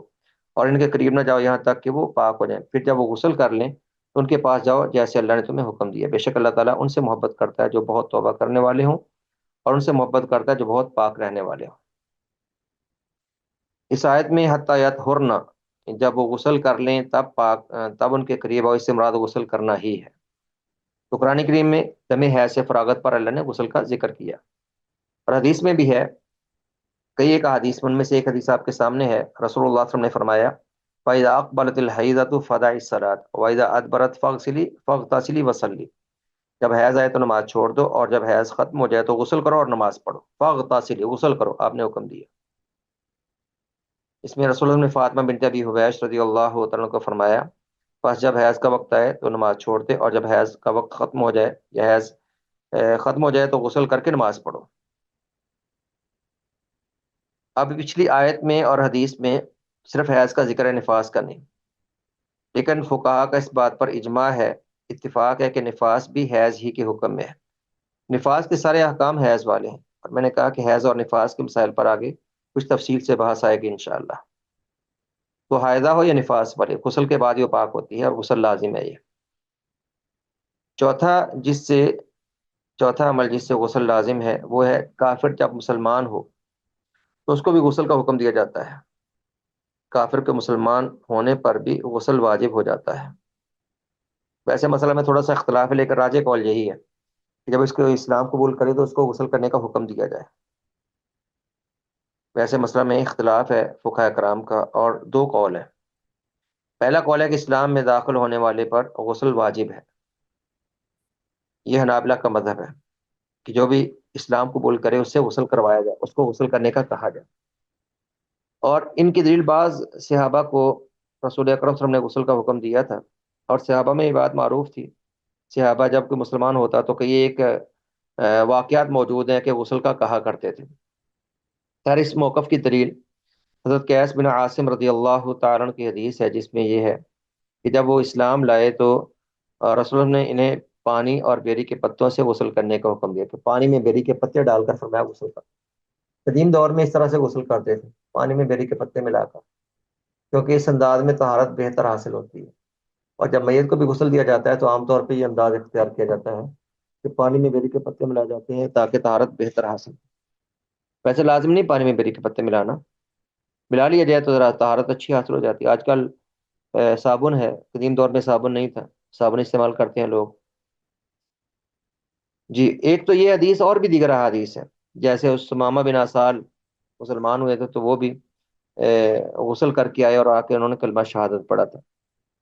Speaker 1: اور ان کے قریب نہ جاؤ یہاں تک کہ وہ پاک ہو جائیں، پھر جب وہ غسل کر لیں تو ان کے پاس جاؤ جیسے اللہ نے تمہیں حکم دیا، بے شک اللہ تعالیٰ ان سے محبت کرتا ہے جو بہت توبہ کرنے والے ہوں، اور ان سے محبت کرتا ہے جو بہت پاک رہنے والے ہوں۔ اس آیت میں حتی یطہرن، جب وہ غسل کر لیں تب پاک، تب ان کے قریب آؤ، اس سے مراد غسل کرنا ہی ہے۔ تو قرآن کریم میں دم حیض سے فراغت پر اللہ نے غسل کا ذکر کیا، اور حدیث میں بھی ہے، کئی ایک حدیث ان میں سے ایک حدیث آپ کے سامنے ہے، رسول اللہ صلی اللہ علیہ وسلم نے فرمایا فَإِذَا أَقْبَلَتِ الْحَيْضَةُ فَدَعِ الصَّلَاةَ وَإِذَا أَدْبَرَتْ فَاغْتَسِلِي وَصَلِّي، جب حیض آئے تو نماز چھوڑ دو اور جب حیض ختم ہو جائے تو غسل کرو اور نماز پڑھو، فاغتسلی، غسل کرو، آپ نے حکم دیا۔ اس میں رسول اللہ نے فاطمہ بنت ابی حبیش رضی اللہ تعالیٰ عنہ کو فرمایا بس جب حیض کا وقت آئے تو نماز چھوڑ دے اور جب حیض کا وقت ختم ہو جائے یا حیض ختم ہو جائے تو غسل کر کے نماز پڑھو۔ اب پچھلی آیت میں اور حدیث میں صرف حیض کا ذکر ہے، نفاس کا نہیں، لیکن فقہا کا اس بات پر اجماع ہے، اتفاق ہے کہ نفاس بھی حیض ہی کے حکم میں ہے، نفاس کے سارے احکام حیض والے ہیں، اور میں نے کہا کہ حیض اور نفاس کے مسائل پر آگے کچھ تفصیل سے بحث آئے گی انشاءاللہ. تو حائضہ ہو یا نفاس والے، غسل کے بعد یہ پاک ہوتی ہے اور غسل لازم ہے یہ. چوتھا جس سے چوتھا عمل جس سے غسل لازم ہے وہ ہے کافر جب مسلمان ہو تو اس کو بھی غسل کا حکم دیا جاتا ہے. کافر کے مسلمان ہونے پر بھی غسل واجب ہو جاتا ہے. ویسے مسئلہ میں تھوڑا سا اختلاف ہے، لیکن راجح قول یہی ہے کہ جب اس کو اسلام قبول کرے تو اس کو غسل کرنے کا حکم دیا جائے. ویسے مسئلہ میں اختلاف ہے فقہاء کرام کا، اور دو قول ہیں. پہلا قول ہے کہ اسلام میں داخل ہونے والے پر غسل واجب ہے. یہ حنابلہ کا مذہب ہے کہ جو بھی اسلام قبول کرے اس سے غسل کروایا جائے، اس کو غسل کرنے کا کہا جائے. اور ان کی دلیل بعض صحابہ کو رسول اکرم صلی اللہ علیہ وسلم نے غسل کا حکم دیا تھا، اور صحابہ میں یہ بات معروف تھی. صحابہ جب کوئی مسلمان ہوتا تو کئی ایک واقعات موجود ہیں کہ غسل کا کہا کرتے تھے. خیر اس موقف کی دلیل حضرت قیس بن عاصم رضی اللہ تعالیٰ عنہ کی حدیث ہے، جس میں یہ ہے کہ جب وہ اسلام لائے تو رسول اللہ نے انہیں پانی اور بیری کے پتوں سے غسل کرنے کا حکم دیا کہ پانی میں بیری کے پتے ڈال کر فرمایا غسل کر. قدیم دور میں اس طرح سے غسل کرتے تھے، پانی میں بیری کے پتے ملا کر، کیونکہ اس انداز میں طہارت بہتر حاصل ہوتی ہے. اور جب میت کو بھی غسل دیا جاتا ہے تو عام طور پہ یہ انداز اختیار کیا جاتا ہے کہ پانی میں بیری کے پتے ملائے جاتے ہیں تاکہ طہارت بہتر حاصل. ویسے لازم نہیں پانی میں بیری کے پتے ملانا، ملا لیا جائے تو ذرا طہارت اچھی حاصل ہو جاتی ہے. آج کل صابن ہے، قدیم دور میں صابن نہیں تھا، صابن استعمال کرتے ہیں لوگ. جی ایک تو یہ حدیث اور بھی دیگر احادیث ہے، جیسے اس ثمامہ بن آسال مسلمان ہوئے تھے تو وہ بھی غسل کر کے آئے اور آ کے انہوں نے کلمہ شہادت پڑھا تھا.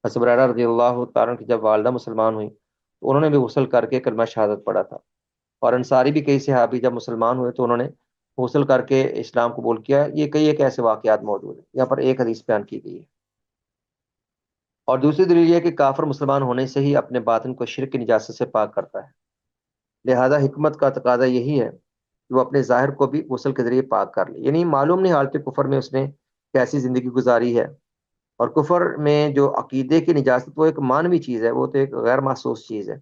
Speaker 1: حضرت ہریرہ رضی اللہ تعالیٰ عنہ کی جب والدہ مسلمان ہوئی تو انہوں نے بھی غسل کر کے کلمہ شہادت پڑھا تھا. اور انصاری بھی کئی صحابی جب مسلمان ہوئے تو انہوں نے غسل کر کے اسلام قبول کیا. یہ کئی ایک ایسے واقعات موجود ہیں، یہاں پر ایک حدیث بیان کی گئی ہے. اور دوسری دلیل یہ کہ کافر مسلمان ہونے سے ہی اپنے باطن کو شرک کی نجاست سے پاک کرتا ہے، لہذا حکمت کا تقاضا یہی ہے کہ وہ اپنے ظاہر کو بھی غسل کے ذریعے پاک کر لے. یعنی معلوم نہیں حالت کفر میں اس نے کیسی زندگی گزاری ہے. اور کفر میں جو عقیدے کی نجاست وہ ایک مانوی چیز ہے، وہ تو ایک غیر محسوس چیز ہے.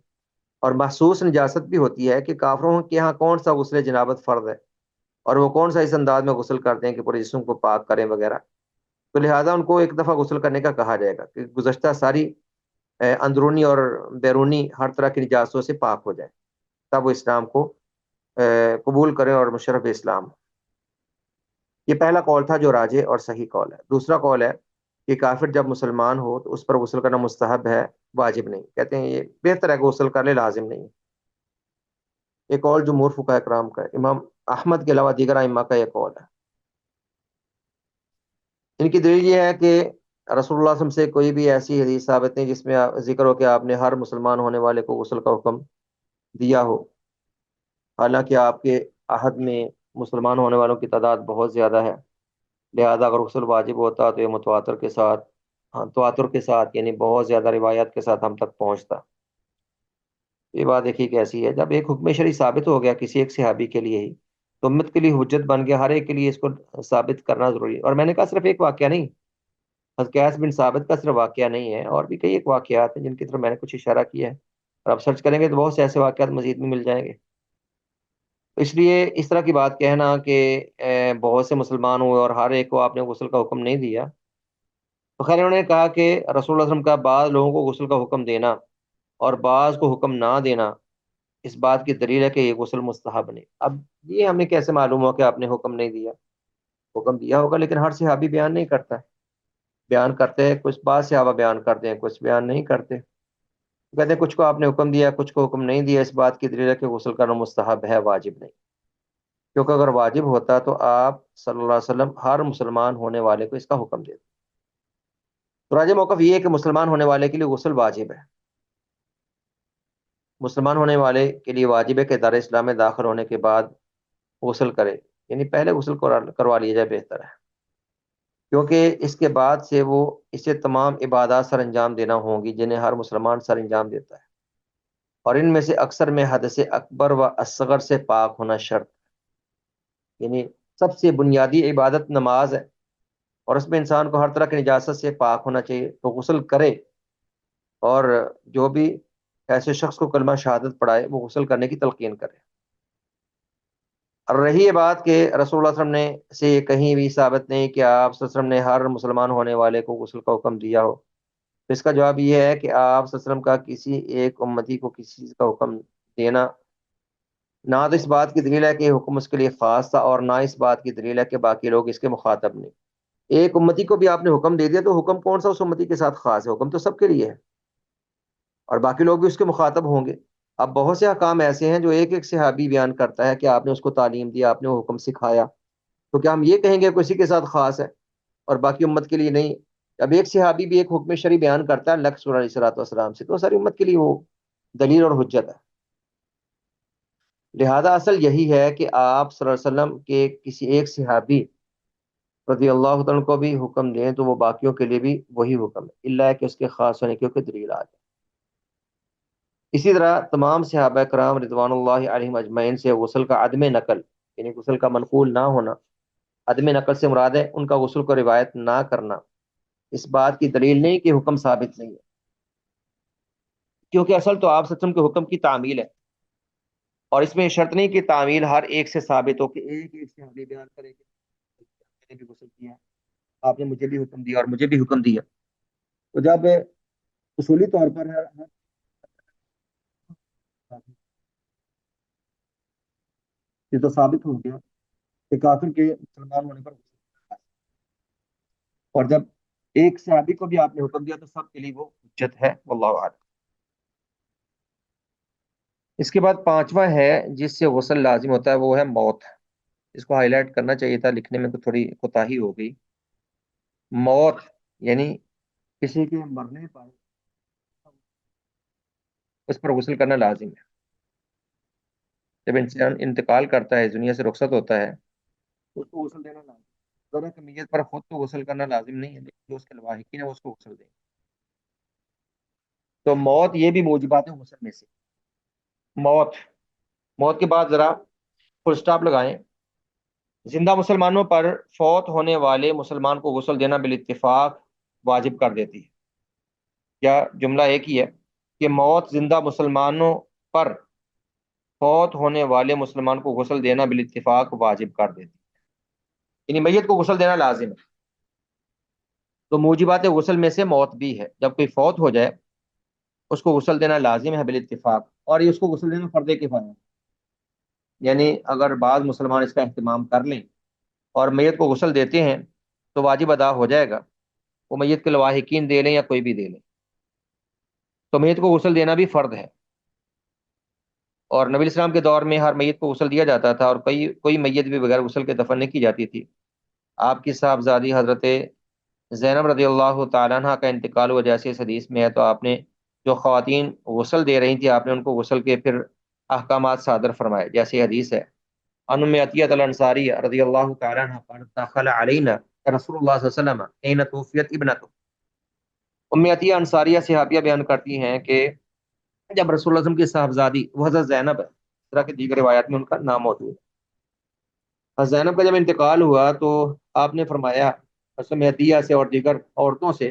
Speaker 1: اور محسوس نجاست بھی ہوتی ہے کہ کافروں کے ہاں کون سا غسل جنابت فرض ہے اور وہ کون سا اس انداز میں غسل کرتے ہیں کہ پورے جسم کو پاک کریں وغیرہ. تو لہٰذا ان کو ایک دفعہ غسل کرنے کا کہا جائے گا کہ گزشتہ ساری اندرونی اور بیرونی ہر طرح کی نجاستوں سے پاک ہو جائے، تب وہ اسلام کو قبول کریں اور مشرف اسلام. یہ پہلا قول تھا جو راجح اور صحیح قول ہے. دوسرا قول ہے کہ کافر جب مسلمان ہو تو اس پر غسل کرنا مستحب ہے، واجب نہیں. کہتے ہیں یہ بہتر ہے کہ غسل کر لے، لازم نہیں. ایک قول جمہور فقہاء کرام کا ہے، امام احمد کے علاوہ دیگر ائمہ کا یہ قول ہے. ان کی دلیل یہ ہے کہ رسول اللہ صلی اللہ علیہ وسلم سے کوئی بھی ایسی حدیث ثابت نہیں جس میں ذکر ہو کہ آپ نے ہر مسلمان ہونے والے کو غسل کا حکم دیا ہو. حالانکہ آپ کے عہد میں مسلمان ہونے والوں کی تعداد بہت زیادہ ہے، لہذا اگر غسل واجب ہوتا تو یہ متواتر کے ساتھ، ہاں تواتر کے ساتھ، یعنی بہت زیادہ روایات کے ساتھ ہم تک پہنچتا. یہ بات دیکھیے کیسی ہے، جب ایک حکم شرعی ثابت ہو گیا کسی ایک صحابی کے لیے ہی تو امت کے لیے حجت بن گیا، ہر ایک کے لیے اس کو ثابت کرنا ضروری ہے. اور میں نے کہا صرف ایک واقعہ نہیں، حضرت قیس بن ثابت کا صرف واقعہ نہیں ہے، اور بھی کئی ایک واقعات ہیں جن کی طرف میں نے کچھ اشارہ کیا ہے، اور آپ سرچ کریں گے تو بہت سے ایسے واقعات مزید میں مل جائیں گے. اس لیے اس طرح کی بات کہنا کہ بہت سے مسلمان ہوئے اور ہر ایک کو آپ نے غسل کا حکم نہیں دیا، تو خیر انہوں نے کہا کہ رسول اللہ صلی اللہ علیہ وسلم کا بعض لوگوں کو غسل کا حکم دینا اور بعض کو حکم نہ دینا اس بات کی دلیل ہے کہ یہ غسل مستحب نہیں. اب یہ ہمیں کیسے معلوم ہوا کہ آپ نے حکم نہیں دیا؟ حکم دیا ہوگا لیکن ہر صحابی بیان نہیں کرتا ہے. بیان کرتے ہیں کچھ، بعض صحابہ بیان کرتے ہیں، کچھ بیان نہیں کرتے. کہتے ہیں کچھ کو آپ نے حکم دیا، کچھ کو حکم نہیں دیا. اس بات کی دلیل ہے کہ غسل کرنا مستحب ہے، واجب نہیں. کیونکہ اگر واجب ہوتا تو آپ صلی اللہ علیہ وسلم ہر مسلمان ہونے والے کو اس کا حکم دیتے. تو راجح موقف یہ ہے کہ مسلمان ہونے والے کے لیے غسل واجب ہے. مسلمان ہونے والے کے لیے واجب ہے کہ دار اسلام میں داخل ہونے کے بعد غسل کرے، یعنی پہلے غسل کروا لیا جائے بہتر ہے، کیونکہ اس کے بعد سے وہ اسے تمام عبادات سر انجام دینا ہوں گی جنہیں ہر مسلمان سر انجام دیتا ہے. اور ان میں سے اکثر میں حدث اکبر و اصغر سے پاک ہونا شرط، یعنی سب سے بنیادی عبادت نماز ہے، اور اس میں انسان کو ہر طرح کی نجاست سے پاک ہونا چاہیے. تو غسل کرے، اور جو بھی ایسے شخص کو کلمہ شہادت پڑھائے وہ غسل کرنے کی تلقین کرے. اور رہی یہ بات کہ رسول اللہ صلی اللہ علیہ وسلم نے سے یہ کہیں بھی ثابت نہیں کہ آپ صلی اللہ علیہ وسلم نے ہر مسلمان ہونے والے کو غسل کا حکم دیا ہو، تو اس کا جواب یہ ہے کہ آپ صلی اللہ علیہ وسلم کا کسی ایک امتی کو کسی چیز کا حکم دینا نہ تو اس بات کی دلیل ہے کہ یہ حکم اس کے لیے خاص تھا، اور نہ اس بات کی دلیل ہے کہ باقی لوگ اس کے مخاطب نہیں۔ ایک امتی کو بھی آپ نے حکم دے دیا تو حکم کون سا اس امتی کے ساتھ خاص ہے؟ حکم تو سب کے لیے ہے، اور باقی لوگ بھی اس کے مخاطب ہوں گے۔ اب بہت سے احکام ایسے ہیں جو ایک ایک صحابی بیان کرتا ہے کہ آپ نے اس کو تعلیم دی، آپ نے وہ حکم سکھایا، تو کیا ہم یہ کہیں گے کسی کے ساتھ خاص ہے اور باقی امت کے لیے نہیں؟ اب ایک صحابی بھی ایک حکم شرعی بیان کرتا ہے اللہ کے رسول علیہ الصلوۃ والسلام سے، تو ساری امت کے لیے وہ دلیل اور حجت ہے۔ لہذا اصل یہی ہے کہ آپ صلی اللہ علیہ وسلم کے کسی ایک صحابی رضی اللہ تعالیٰ کو بھی حکم دیں تو وہ باقیوں کے لیے بھی وہی حکم ہے، اللہ ہے کہ اس کے خاص ہونے کی دلیل آ جائے۔ اسی طرح تمام صحابہ کرام رضوان اللہ علیہم اجمعین سے غسل کا عدم نقل، یعنی غسل کا منقول نہ ہونا، عدم نقل سے مراد ہے ان کا غسل کو روایت نہ کرنا، اس بات کی دلیل نہیں کہ حکم ثابت نہیں ہے، کیونکہ اصل تو آپ سچم کے حکم کی تعمیل ہے، اور اس میں شرط نہیں کہ تعمیل ہر ایک سے ثابت ہو کہ ایک ایک صحابی بیان کرے کہ میں نے بھی غسل کیا ہے، آپ نے مجھے بھی حکم دیا اور مجھے بھی حکم دیا۔ تو جب اصولی طور پر ہے یہ تو ثابت ہو گیا کہ کافر کے مسلمان ہونے پر غسل، اور جب ایک صحابی کو بھی آپ نے حکم دیا تو سب کے لیے وہ حجت ہے، واللہ اعلم۔ اس کے بعد پانچواں ہے جس سے غسل لازم ہوتا ہے، وہ ہے موت۔ اس کو ہائی لائٹ کرنا چاہیے تھا، لکھنے میں تو تھوڑی کوتاہی ہو گئی۔ موت یعنی کسی کے مرنے پر اس پر غسل کرنا لازم ہے۔ جب انسان انتقال کرتا ہے، دنیا سے رخصت ہوتا ہے، اس کو غسل دینا لازم ہے۔ ضرورت میت پر خود تو غسل کرنا لازم نہیں ہے، لیکن جو اس کے لواحقین ہیں وہ اس کو غسل دیں۔ تو موت یہ بھی موجبات ہے غسل میں سے۔ موت، موت کے بعد ذرا فل سٹاپ لگائیں۔ زندہ مسلمانوں پر فوت ہونے والے مسلمان کو غسل دینا بالاتفاق واجب کر دیتی ہے، یا جملہ ایک ہی ہے کہ موت زندہ مسلمانوں پر فوت ہونے والے مسلمان کو غسل دینا بالاتفاق واجب کر دیتی ہے، یعنی میت کو غسل دینا لازم ہے۔ تو موجبات غسل میں سے موت بھی ہے، جب کوئی فوت ہو جائے اس کو غسل دینا لازم ہے بالاتفاق، اور یہ اس کو غسل دینا فرض کفایہ ہے، یعنی اگر بعض مسلمان اس کا اہتمام کر لیں اور میت کو غسل دیتے ہیں تو واجب ادا ہو جائے گا، وہ میت کے لواحقین دے لیں یا کوئی بھی دے لیں، تو میت کو غسل دینا بھی فرض ہے۔ اور نبی اسلام کے دور میں ہر میت کو غسل دیا جاتا تھا، اور کوئی میت بھی بغیر غسل کے دفن نہیں کی جاتی تھی۔ آپ کی صاحبزادی حضرت زینب رضی اللہ تعالیٰ عنہ کا انتقال ہوا، جیسے اس حدیث میں ہے، تو آپ نے جو خواتین غسل دے رہی تھی آپ نے ان کو غسل کے پھر احکامات صادر فرمائے، جیسے حدیث ہے ان ام عطیہ الانصاری رضی اللہ تعالیٰ عنہ قالت دخل علینا رسول اللہ صلی اللہ علیہ وسلم حین توفیت ابنته۔ ام عطیہ انصاریہ صحابیہ بیان کرتی ہیں کہ جب رسول اللہ صلی اللہ علیہ وسلم کی صاحبزادی، وہ حضرت زینب ہے، اس طرح کی دیگر روایات میں ان کا نام موجود ہے، حضرت زینب کا جب انتقال ہوا تو آپ نے فرمایا حضرت عطیہ سے اور دیگر عورتوں سے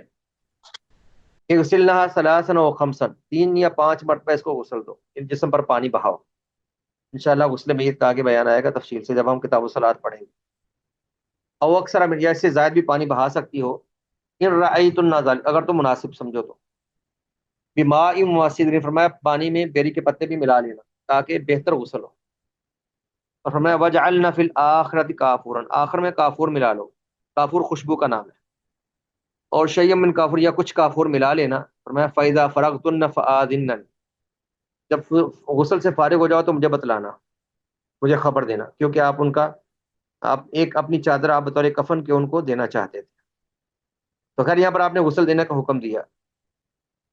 Speaker 1: اغسلنها ثلاثا و خمسا، 3 یا 5 مرتبہ اس کو غسل دو، ان جسم پر پانی بہاؤ۔ انشاءاللہ غسل میت کا آگے بیان آئے گا تفصیل سے جب ہم کتاب الصلاۃ پڑھیں گے۔ او اکثر من، یا اس سے زائد بھی پانی بہا سکتی ہو، ان رأیتن ذلک، اگر تو مناسب سمجھو تو۔ بماء مواسد نے فرمایا پانی میں بیری کے پتے بھی ملا لینا تاکہ بہتر غسل ہو، اور فرمایا وجعلنا فی الآخرۃ کافورا، آخر میں کافور ملا لو، کافور خوشبو کا نام ہے، اور شیئا من کافور، یا کچھ کافور ملا لینا۔ فرمایا فاذا فرغتن فآذنن، جب غسل سے فارغ ہو جاؤ تو مجھے بتلانا، مجھے خبر دینا، کیونکہ آپ ان کا، آپ ایک اپنی چادر آپ بطور کفن کے ان کو دینا چاہتے تھے۔ تو خیر یہاں پر آپ نے غسل دینے کا حکم دیا،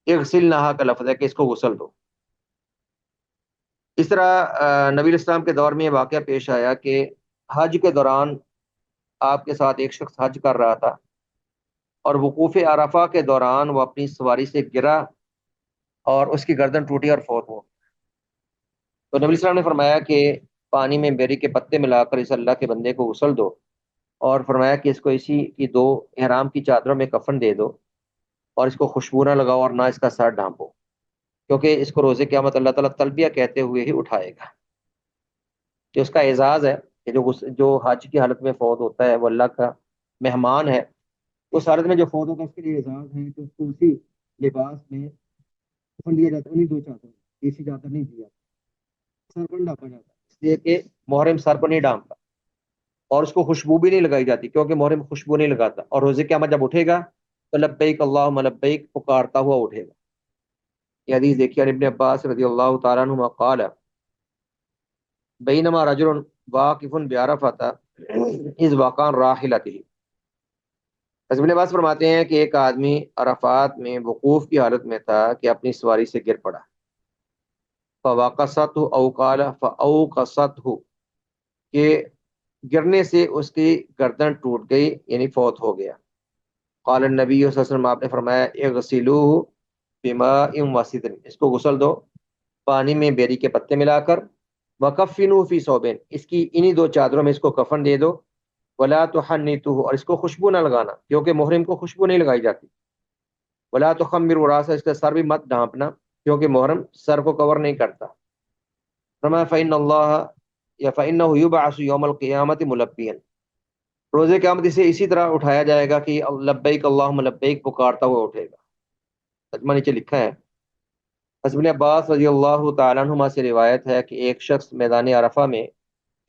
Speaker 1: اغسلنھا کا لفظ ہے کہ اس کو غسل دو۔ اس طرح نبی اسلام کے دور میں یہ واقعہ پیش آیا کہ حج کے دوران آپ کے ساتھ ایک شخص حج کر رہا تھا، اور وقوف عرفہ کے دوران وہ اپنی سواری سے گرا اور اس کی گردن ٹوٹی اور فوت ہو۔ تو نبی السلام نے فرمایا کہ پانی میں بیری کے پتے ملا کر اس اللہ کے بندے کو غسل دو، اور فرمایا کہ اس کو اسی کی 2 احرام کی چادروں میں کفن دے دو، اور اس کو خوشبو نہ لگاؤ اور نہ اس کا سر ڈھانپو، کیونکہ اس کو روز قیامت اللہ تعالیٰ تلبیہ کہتے ہوئے ہی اٹھائے گا، کہ اس کا اعزاز ہے کہ جو حج کی حالت میں فوت ہوتا ہے وہ اللہ کا مہمان ہے، اس حالت میں جو فوت ہوتا ہے اس کے لیے اعزاز ہے کہ اس کو اسی لباس میں کفن دیا جاتا ہے، انہیں دو چادر، تیسری چادر نہیں دیا، سر پر ڈھانپا جاتا ہے، اس لیے کہ محرم سر پر نہیں ڈھانپتا، اور اس کو خوشبو بھی نہیں لگائی جاتی کیونکہ محرم خوشبو نہیں لگاتا، اور روزے قیامت جب اٹھے گا تو لبیک اللہم لبیک پکارتا ہوا اٹھے گا۔ یہ حدیث دیکھیے، ابن عباس رضی اللہ تعالیٰ عنہما قال بینما رجل واقف بعرفۃ اذ وقان راحلتہ، حضرت ابن عباس فرماتے ہیں کہ ایک آدمی عرفات میں وقوف کی حالت میں تھا کہ اپنی سواری سے گر پڑا، فواقصتہ او قال فاوقصتہ، کہ گرنے سے اس کی گردن ٹوٹ گئی یعنی فوت ہو گیا۔ قال النبی صلی اللہ علیہ وسلم، آپ نے فرمایا اغسلوہ بماء وسدر، اس کو غسل دو پانی میں بیری کے پتے ملا کر، وکفنوہ فی ثوبین، اس کی انہی دو چادروں میں اس کو کفن دے دو، ولا تحنتوہ، اور اس کو خوشبو نہ لگانا کیونکہ محرم کو خوشبو نہیں لگائی جاتی، ولا تخمروا راسہ، اس کا سر بھی مت ڈھانپنا کیونکہ محرم سر کو کور نہیں کرتا۔ فرمایا فإن اللہ یا فإنہ یبعث یوم القیامت ملبیا، روزے قیامت اسے اسی طرح اٹھایا جائے گا کہ لبیک اللہم لبیک پکارتا ہوا اٹھے گا۔ ترجمہ نیچے لکھا ہے۔ حضرت ابن عباس رضی اللہ تعالیٰ عنہما سے روایت ہے کہ ایک شخص میدان عرفہ میں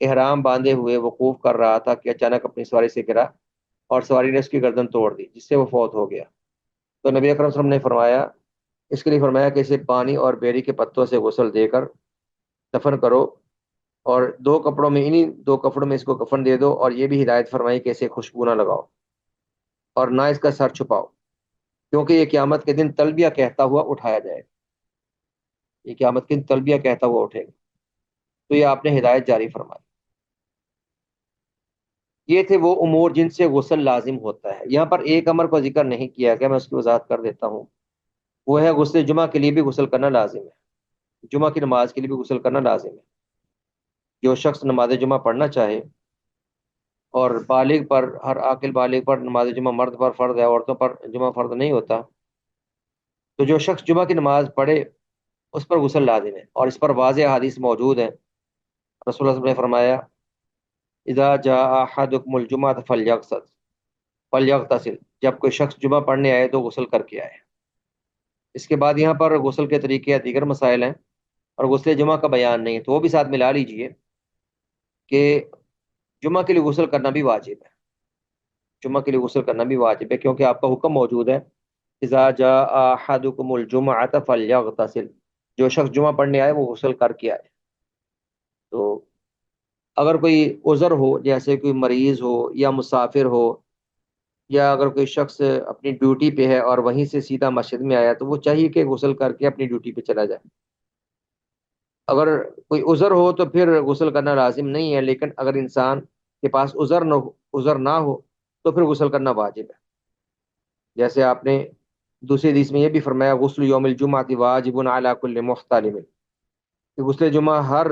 Speaker 1: احرام باندھے ہوئے وقوف کر رہا تھا کہ اچانک اپنی سواری سے گرا اور سواری نے اس کی گردن توڑ دی جس سے وہ فوت ہو گیا۔ تو نبی اکرم صلی اللہ علیہ وسلم نے فرمایا، اس کے لیے فرمایا کہ اسے پانی اور بیری کے پتوں سے غسل دے کر دفن کرو، اور دو کپڑوں میں انہی دو کپڑوں میں اس کو کفن دے دو، اور یہ بھی ہدایت فرمائی کہ اسے خوشبو نہ لگاؤ اور نہ اس کا سر چھپاؤ کیونکہ یہ قیامت کے دن تلبیہ کہتا ہوا اٹھایا جائے گا، یہ قیامت کے دن تلبیہ کہتا ہوا اٹھے گا۔ تو یہ آپ نے ہدایت جاری فرمائی۔ یہ تھے وہ امور جن سے غسل لازم ہوتا ہے۔ یہاں پر ایک امر کو ذکر نہیں کیا گیا، میں اس کی وضاحت کر دیتا ہوں، وہ ہے غسل جمعہ کے لیے بھی غسل کرنا لازم ہے، جمعہ کی نماز کے لیے بھی غسل کرنا لازم ہے۔ جو شخص نماز جمعہ پڑھنا چاہے، اور بالغ پر، ہر عاقل بالغ پر نماز جمعہ مرد پر فرض ہے، عورتوں پر جمعہ فرض نہیں ہوتا، تو جو شخص جمعہ کی نماز پڑھے اس پر غسل لازم ہے، اور اس پر واضح حدیث موجود ہیں۔ رسول اللہ صلی اللہ علیہ وسلم نے فرمایا اذا جاء احدکم الجمعہ فلیغتسل، جب کوئی شخص جمعہ پڑھنے آئے تو غسل کر کے آئے۔ اس کے بعد یہاں پر غسل کے طریقے یا دیگر مسائل ہیں، اور غسل جمعہ کا بیان نہیں ہے، تو وہ بھی ساتھ ملا لیجئے کہ جمعہ کے لیے غسل کرنا بھی واجب ہے، جمعہ کے لیے غسل کرنا بھی واجب ہے کیونکہ آپ کا حکم موجود ہے اذا جاء احدکم الجمعۃ فلیغتسل، جو شخص جمعہ پڑھنے آئے وہ غسل کر کے آئے۔ تو اگر کوئی عذر ہو، جیسے کوئی مریض ہو یا مسافر ہو، یا اگر کوئی شخص اپنی ڈیوٹی پہ ہے اور وہیں سے سیدھا مسجد میں آیا، تو وہ چاہیے کہ غسل کر کے اپنی ڈیوٹی پہ چلا جائے۔ اگر کوئی عذر ہو تو پھر غسل کرنا لازم نہیں ہے، لیکن اگر انسان کے پاس عذر نہ ہو تو پھر غسل کرنا واجب ہے۔ جیسے آپ نے دوسری حدیث میں یہ بھی فرمایا غسل یوم الجمعۃ واجب علی کل محتلم، کہ غسل جمعہ ہر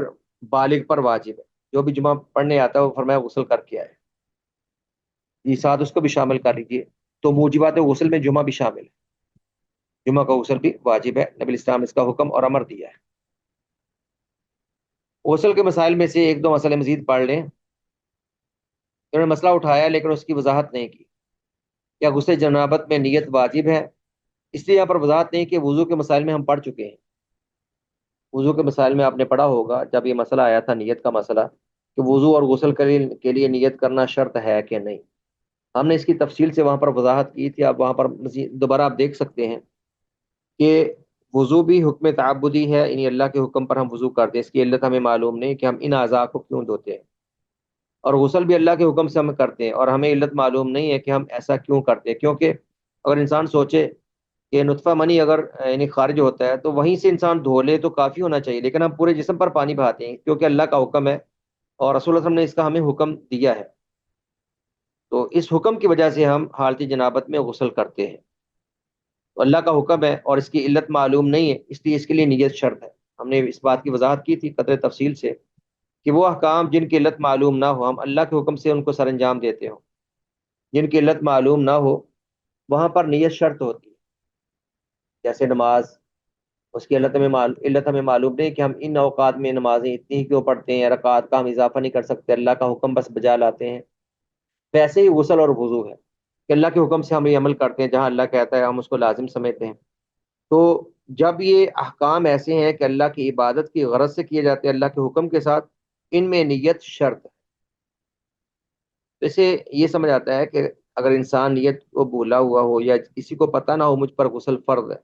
Speaker 1: بالغ پر واجب ہے، جو بھی جمعہ پڑھنے آتا ہے وہ فرمایا غسل کر کے آئے۔ یہ ساتھ اس کو بھی شامل کر لیجیے، تو موجبات غسل میں جمعہ بھی شامل ہے، جمعہ کا غسل بھی واجب ہے، نبی اسلام نے اس کا حکم اور امر دیا ہے۔ غسل کے مسائل میں سے ایک دو مسئلے مزید پڑھ لیں۔ انہوں نے مسئلہ اٹھایا لیکن اس کی وضاحت نہیں کی، کیا غسل جنابت میں نیت واجب ہے؟ اس لیے یہاں پر وضاحت نہیں کہ وضو کے مسائل میں ہم پڑھ چکے ہیں، وضو کے مسائل میں آپ نے پڑھا ہوگا جب یہ مسئلہ آیا تھا نیت کا مسئلہ، کہ وضو اور غسل کے لیے نیت کرنا شرط ہے کہ نہیں، ہم نے اس کی تفصیل سے وہاں پر وضاحت کی تھی، آپ وہاں پر مزید دوبارہ آپ دیکھ سکتے ہیں کہ وضو بھی حکم تعبدی ہے، یعنی اللہ کے حکم پر ہم وضو کرتے ہیں، اس کی علت ہمیں معلوم نہیں کہ ہم ان اعضاء کو کیوں دھوتے ہیں، اور غسل بھی اللہ کے حکم سے ہم کرتے ہیں اور ہمیں علت معلوم نہیں ہے کہ ہم ایسا کیوں کرتے ہیں، کیونکہ اگر انسان سوچے کہ نطفہ منی اگر یعنی خارج ہوتا ہے تو وہیں سے انسان دھو لے تو کافی ہونا چاہیے، لیکن ہم پورے جسم پر پانی بہاتے ہیں کیونکہ اللہ کا حکم ہے اور رسول اللہ صلی اللہ علیہ وسلم نے اس کا ہمیں حکم دیا ہے، تو اس حکم کی وجہ سے ہم حالت جنابت میں غسل کرتے ہیں، تو اللہ کا حکم ہے اور اس کی علت معلوم نہیں ہے، اس لیے اس کے لیے نیت شرط ہے۔ ہم نے اس بات کی وضاحت کی تھی قدر تفصیل سے کہ وہ احکام جن کی علت معلوم نہ ہو، ہم اللہ کے حکم سے ان کو سر انجام دیتے ہوں، جن کی علت معلوم نہ ہو وہاں پر نیت شرط ہوتی ہے، جیسے نماز، اس کی علت ہمیں معلوم نہیں کہ ہم ان اوقات میں نمازیں اتنی کیوں پڑھتے ہیں، رکعات کا ہم اضافہ نہیں کر سکتے، اللہ کا حکم بس بجا لاتے ہیں۔ ویسے ہی غسل اور وضو ہے کہ اللہ کے حکم سے ہم یہ عمل کرتے ہیں، جہاں اللہ کہتا ہے ہم اس کو لازم سمجھتے ہیں۔ تو جب یہ احکام ایسے ہیں کہ اللہ کی عبادت کی غرض سے کیے جاتے ہیں اللہ کے حکم کے ساتھ، ان میں نیت شرط ہے۔ تو اسے یہ سمجھ آتا ہے کہ اگر انسان نیت کو بھولا ہوا ہو یا کسی کو پتہ نہ ہو مجھ پر غسل فرض ہے،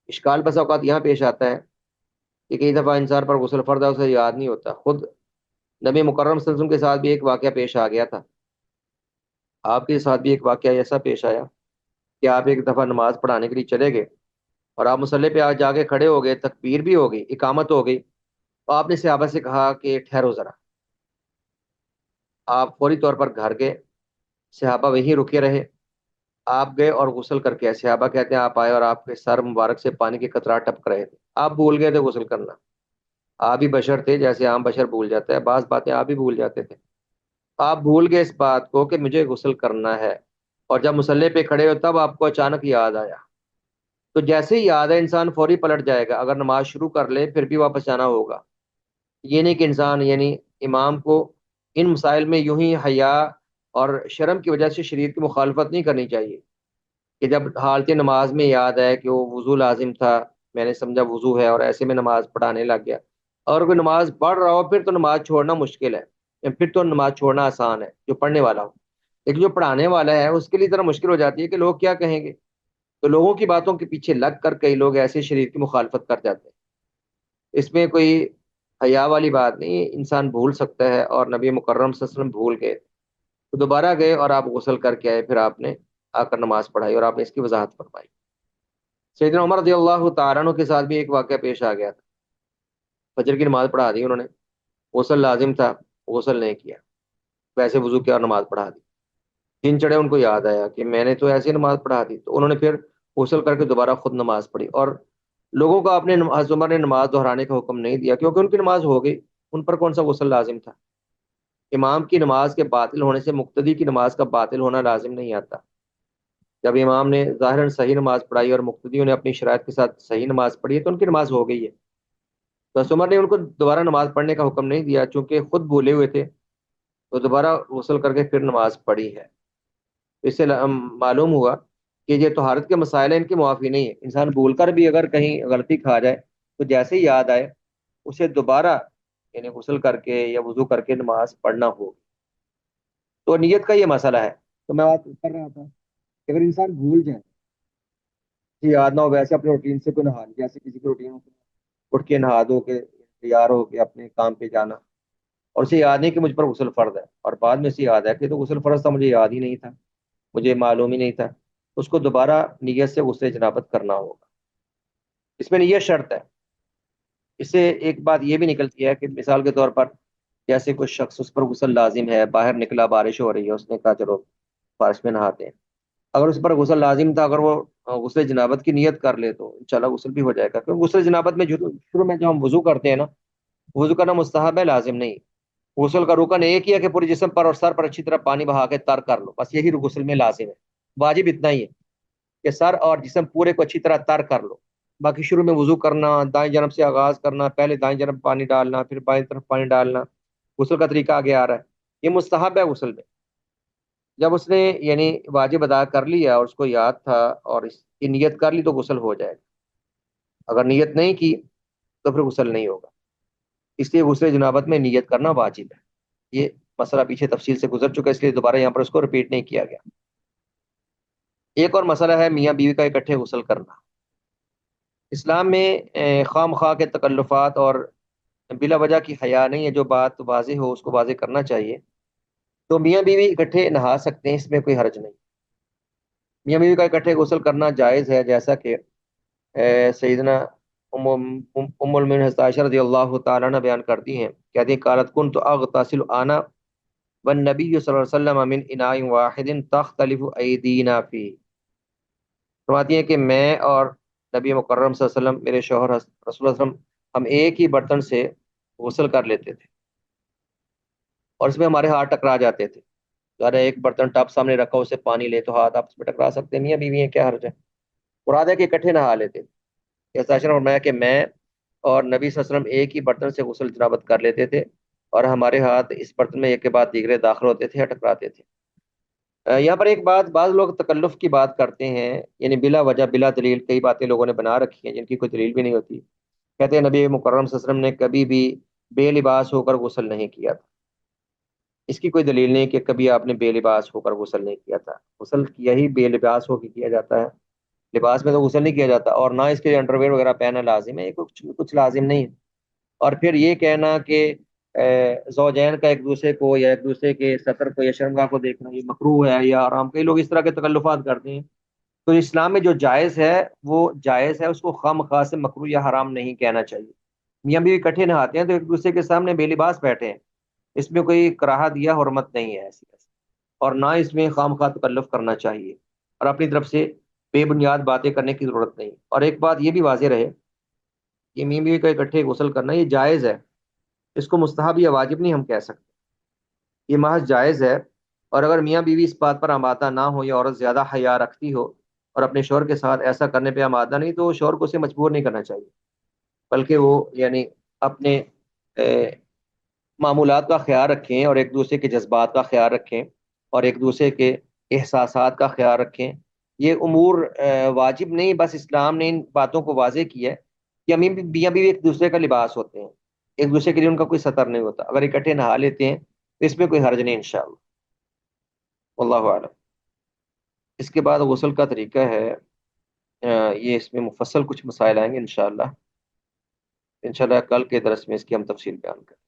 Speaker 1: اشکال بس اوقات یہاں پیش آتا ہے کہ کئی دفعہ انسان پر غسل فرض ہے اسے یاد نہیں ہوتا۔ خود نبی مکرم صلی اللہ علیہ وسلم کے ساتھ بھی ایک واقعہ پیش آ گیا تھا، آپ کے ساتھ بھی ایک واقعہ ایسا پیش آیا کہ آپ ایک دفعہ نماز پڑھانے کے لیے چلے گئے اور آپ مصلی پہ جا کے کھڑے ہو گئے، تکبیر بھی ہو گئی، اقامت ہو گئی، تو آپ نے صحابہ سے کہا کہ ٹھہرو ذرا۔ آپ فوری طور پر گھر گئے، صحابہ وہیں رکے رہے، آپ گئے اور غسل کر کے آئے۔ صحابہ کہتے ہیں آپ آئے اور آپ کے سر مبارک سے پانی کے قطرات ٹپک رہے تھے، آپ بھول گئے تھے غسل کرنا۔ آپ بھی بشر تھے جیسے عام بشر بھول جاتا ہے، بعض باتیں آپ بھی بھول جاتے تھے، آپ بھول گئے اس بات کو کہ مجھے غسل کرنا ہے، اور جب مصلی پہ کھڑے ہو تب آپ کو اچانک یاد آیا۔ تو جیسے ہی یاد ہے انسان فوری پلٹ جائے گا، اگر نماز شروع کر لے پھر بھی واپس جانا ہوگا۔ یہ نہیں کہ انسان یعنی امام کو ان مسائل میں یوں ہی حیا اور شرم کی وجہ سے شریعت کی مخالفت نہیں کرنی چاہیے کہ جب حالت نماز میں یاد ہے کہ وہ وضو لازم تھا، میں نے سمجھا وضو ہے اور ایسے میں نماز پڑھانے لگ گیا۔ اور کوئی نماز پڑھ رہا ہو پھر تو نماز چھوڑنا مشکل ہے، پھر تو نماز چھوڑنا آسان ہے جو پڑھنے والا ہو، لیکن جو پڑھانے والا ہے اس کے لیے ذرا مشکل ہو جاتی ہے کہ لوگ کیا کہیں گے۔ تو لوگوں کی باتوں کے پیچھے لگ کر کئی لوگ ایسے شریعت کی مخالفت کر جاتے ہیں، اس میں کوئی حیا والی بات نہیں ہے، انسان بھول سکتا ہے، اور نبی مکرم صلی اللہ علیہ وسلم بھول گئے تو دوبارہ گئے اور آپ غسل کر کے آئے، پھر آپ نے آ کر نماز پڑھائی اور آپ نے اس کی وضاحت فرمائی۔ سیدنا عمر رضی اللہ تعالیٰ عنہ کے ساتھ بھی ایک واقعہ پیش آ گیا تھا، فجر کی نماز پڑھا دی انہوں نے، غسل لازم تھا، غسل نہیں کیا، ویسے وضو کیا اور نماز پڑھا دی۔ دن چڑھے ان کو یاد آیا کہ میں نے تو ایسے نماز پڑھا دی، تو انہوں نے پھر غسل کر کے دوبارہ خود نماز پڑھی، اور لوگوں کو آپ نے حضرت عمر نے نماز دہرانے کا حکم نہیں دیا کیونکہ ان کی نماز ہو گئی، ان پر کون سا غسل لازم تھا۔ امام کی نماز کے باطل ہونے سے مقتدی کی نماز کا باطل ہونا لازم نہیں آتا۔ جب امام نے ظاہراً صحیح نماز پڑھائی اور مقتدیوں نے اپنی شرائط کے ساتھ صحیح نماز پڑھی ہے تو ان کی نماز ہو گئی ہے۔ تو حضرت عمر نے ان کو دوبارہ نماز پڑھنے کا حکم نہیں دیا، چونکہ خود بھولے ہوئے تھے، تو دوبارہ غسل کر کے پھر نماز پڑھی ہے۔ اس سے معلوم ہوا کہ یہ طہارت کے مسائل ہیں، ان کی معافی نہیں ہے۔ انسان بھول کر بھی اگر کہیں غلطی کھا جائے تو جیسے ہی یاد آئے اسے دوبارہ یعنی غسل کر کے یا وضو کر کے نماز پڑھنا ہو۔ تو نیت کا یہ مسئلہ ہے۔ تو میں بات کر رہا تھا کہ اگر انسان بھول جائے، کہ یاد نہ ہو، ویسے اپنے روٹین سے کوئی نہا لے، جیسے کسی کی روٹین اٹھ کے نہا دھو کے تیار ہو کے اپنے کام پہ جانا، اور اسے یاد نہیں کہ مجھ پر غسل فرض ہے، اور بعد میں اسے یاد ہے کہ تو غسل فرض تھا، مجھے یاد ہی نہیں تھا، مجھے معلوم ہی نہیں تھا، اس کو دوبارہ نیت سے غسل جنابت کرنا ہوگا۔ اس میں نیت شرط ہے۔ اس سے ایک بات یہ بھی نکلتی ہے کہ مثال کے طور پر جیسے کوئی شخص اس پر غسل لازم ہے، باہر نکلا، بارش ہو رہی ہے، اس نے کہا چلو بارش میں نہاتے ہیں، اگر اس پر غسل لازم تھا، اگر وہ غسل جنابت کی نیت کر لے تو انشاءاللہ غسل بھی ہو جائے گا، کیونکہ غسل جنابت میں شروع میں جب ہم وضو کرتے ہیں نا، وضو کرنا مستحب ہے، لازم نہیں۔ غسل کا رکن ایک ہی ہے کہ پورے جسم پر اور سر پر اچھی طرح پانی بہا کے تر کر لو، بس یہی غسل میں لازم ہے۔ واجب اتنا ہی ہے کہ سر اور جسم پورے کو اچھی طرح تر کر لو، باقی شروع میں وضو کرنا، دائیں جانب سے آغاز کرنا، پہلے دائیں جانب پانی ڈالنا پھر بائیں طرف پانی ڈالنا، غسل کا طریقہ آگے آ رہا ہے، یہ مستحب ہے غسل میں۔ جب اس نے یعنی واجب ادا کر لیا اور اس کو یاد تھا اور اس کی نیت کر لی تو غسل ہو جائے گا، اگر نیت نہیں کی تو پھر غسل نہیں ہوگا۔ اس لیے غسل جنابت میں نیت کرنا واجب ہے۔ یہ مسئلہ پیچھے تفصیل سے گزر چکا ہے، اس لیے دوبارہ یہاں پر اس کو رپیٹ نہیں کیا گیا۔ ایک اور مسئلہ ہے میاں بیوی کا اکٹھے غسل کرنا۔ اسلام میں خواہ مخواہ کے تکلفات اور بلا وجہ کی حیا نہیں ہے، جو بات واضح ہو اس کو واضح کرنا چاہیے۔ تو میاں بیوی اکٹھے نہا سکتے ہیں، اس میں کوئی حرج نہیں۔ میاں بیوی کا اکٹھے غسل کرنا جائز ہے، جیسا کہ سیدنا ام المؤمنین حضرت عائشہ رضی اللہ تعالیٰ عنہ بیان کرتی ہیں، کہتی ہیں قالت کنت اغتسل انا والنبی صلی اللہ علیہ وسلم من اناء واحد تختلف ایدینا فی، فرماتی ہیں کہ میں اور نبی مکرم صلی اللہ علیہ وسلم، میرے شوہر رسول اللہ صلی اللہ علیہ وسلم، ہم ایک ہی برتن سے غسل کر لیتے تھے اور اس میں ہمارے ہاتھ ٹکرا جاتے تھے۔ ظاہر ہے ایک برتن ٹاپ سامنے رکھا اسے پانی لے تو ہاتھ آپس میں ٹکرا سکتے ہیں، میاں بیوی ہیں کیا حرج ہے؟ مراد ہے کہ اکٹھے نہا لیتے تھے۔ جیسے عائشہ نے فرمایا کہ میں اور نبی صلی اللہ علیہ وسلم ایک ہی برتن سے غسل جنابت کر لیتے تھے، اور ہمارے ہاتھ اس برتن میں ایک کے بعد دیگرے داخل ہوتے تھے یا ٹکراتے تھے۔ یہاں پر ایک بات، بعض لوگ تکلف کی بات کرتے ہیں، یعنی بلا وجہ بلا دلیل کئی باتیں لوگوں نے بنا رکھی ہیں جن کی کوئی دلیل بھی نہیں ہوتی۔ کہتے ہیں نبی مکرم صلی اللہ علیہ وسلم نے کبھی بھی بے لباس ہو کر غسل نہیں کیا تھا۔ اس کی کوئی دلیل نہیں کہ کبھی آپ نے بے لباس ہو کر غسل نہیں کیا تھا۔ غسل کیا ہی بے لباس ہو کے کیا جاتا ہے، لباس میں تو غسل نہیں کیا جاتا، اور نہ اس کے انڈر ویئر وغیرہ پہننا لازم ہے، یہ کچھ لازم نہیں ہے۔ اور پھر یہ کہنا کہ زوجین کا ایک دوسرے کو یا ایک دوسرے کے سطر کو یا شرمگاہ کو دیکھنا یہ مکروہ ہے یا حرام، کئی لوگ اس طرح کے تکلفات کرتے ہیں۔ تو اسلام میں جو جائز ہے وہ جائز ہے، اس کو خواہ مخواہ سے مکروہ یا حرام نہیں کہنا چاہیے۔ میاں بیوی اکٹھے نہاتے ہیں تو ایک دوسرے کے سامنے بے لباس بیٹھے ہیں، اس میں کوئی کراہت یا حرمت نہیں ہے ایسی، اور نہ اس میں خواہ مخواہ تکلف کرنا چاہیے، اور اپنی طرف سے بے بنیاد باتیں کرنے کی ضرورت نہیں۔ اور ایک بات یہ بھی واضح رہے کہ میاں بیوی کا اکٹھے غسل کرنا یہ جائز ہے، اس کو مستحب یا واجب نہیں ہم کہہ سکتے، یہ محض جائز ہے۔ اور اگر میاں بیوی اس بات پر آمادہ نہ ہو یا عورت زیادہ حیا رکھتی ہو اور اپنے شوہر کے ساتھ ایسا کرنے پہ آمادہ نہیں، تو شوہر کو اسے مجبور نہیں کرنا چاہیے، بلکہ وہ یعنی اپنے معمولات کا خیال رکھیں اور ایک دوسرے کے جذبات کا خیال رکھیں اور ایک دوسرے کے احساسات کا خیال رکھیں۔ یہ امور واجب نہیں، بس اسلام نے ان باتوں کو واضح کیا ہے کہ امی بیاں بھی ایک دوسرے کا لباس ہوتے ہیں، ایک دوسرے کے لیے ان کا کوئی سطر نہیں ہوتا، اگر اکٹھے نہا لیتے ہیں تو اس میں کوئی حرج نہیں انشاءاللہ، واللہ اعلم۔ اس کے بعد غسل کا طریقہ ہے، یہ اس میں مفصل کچھ مسائل آئیں گے انشاءاللہ کل کے درس میں اس کی ہم تفصیل بیان کریں۔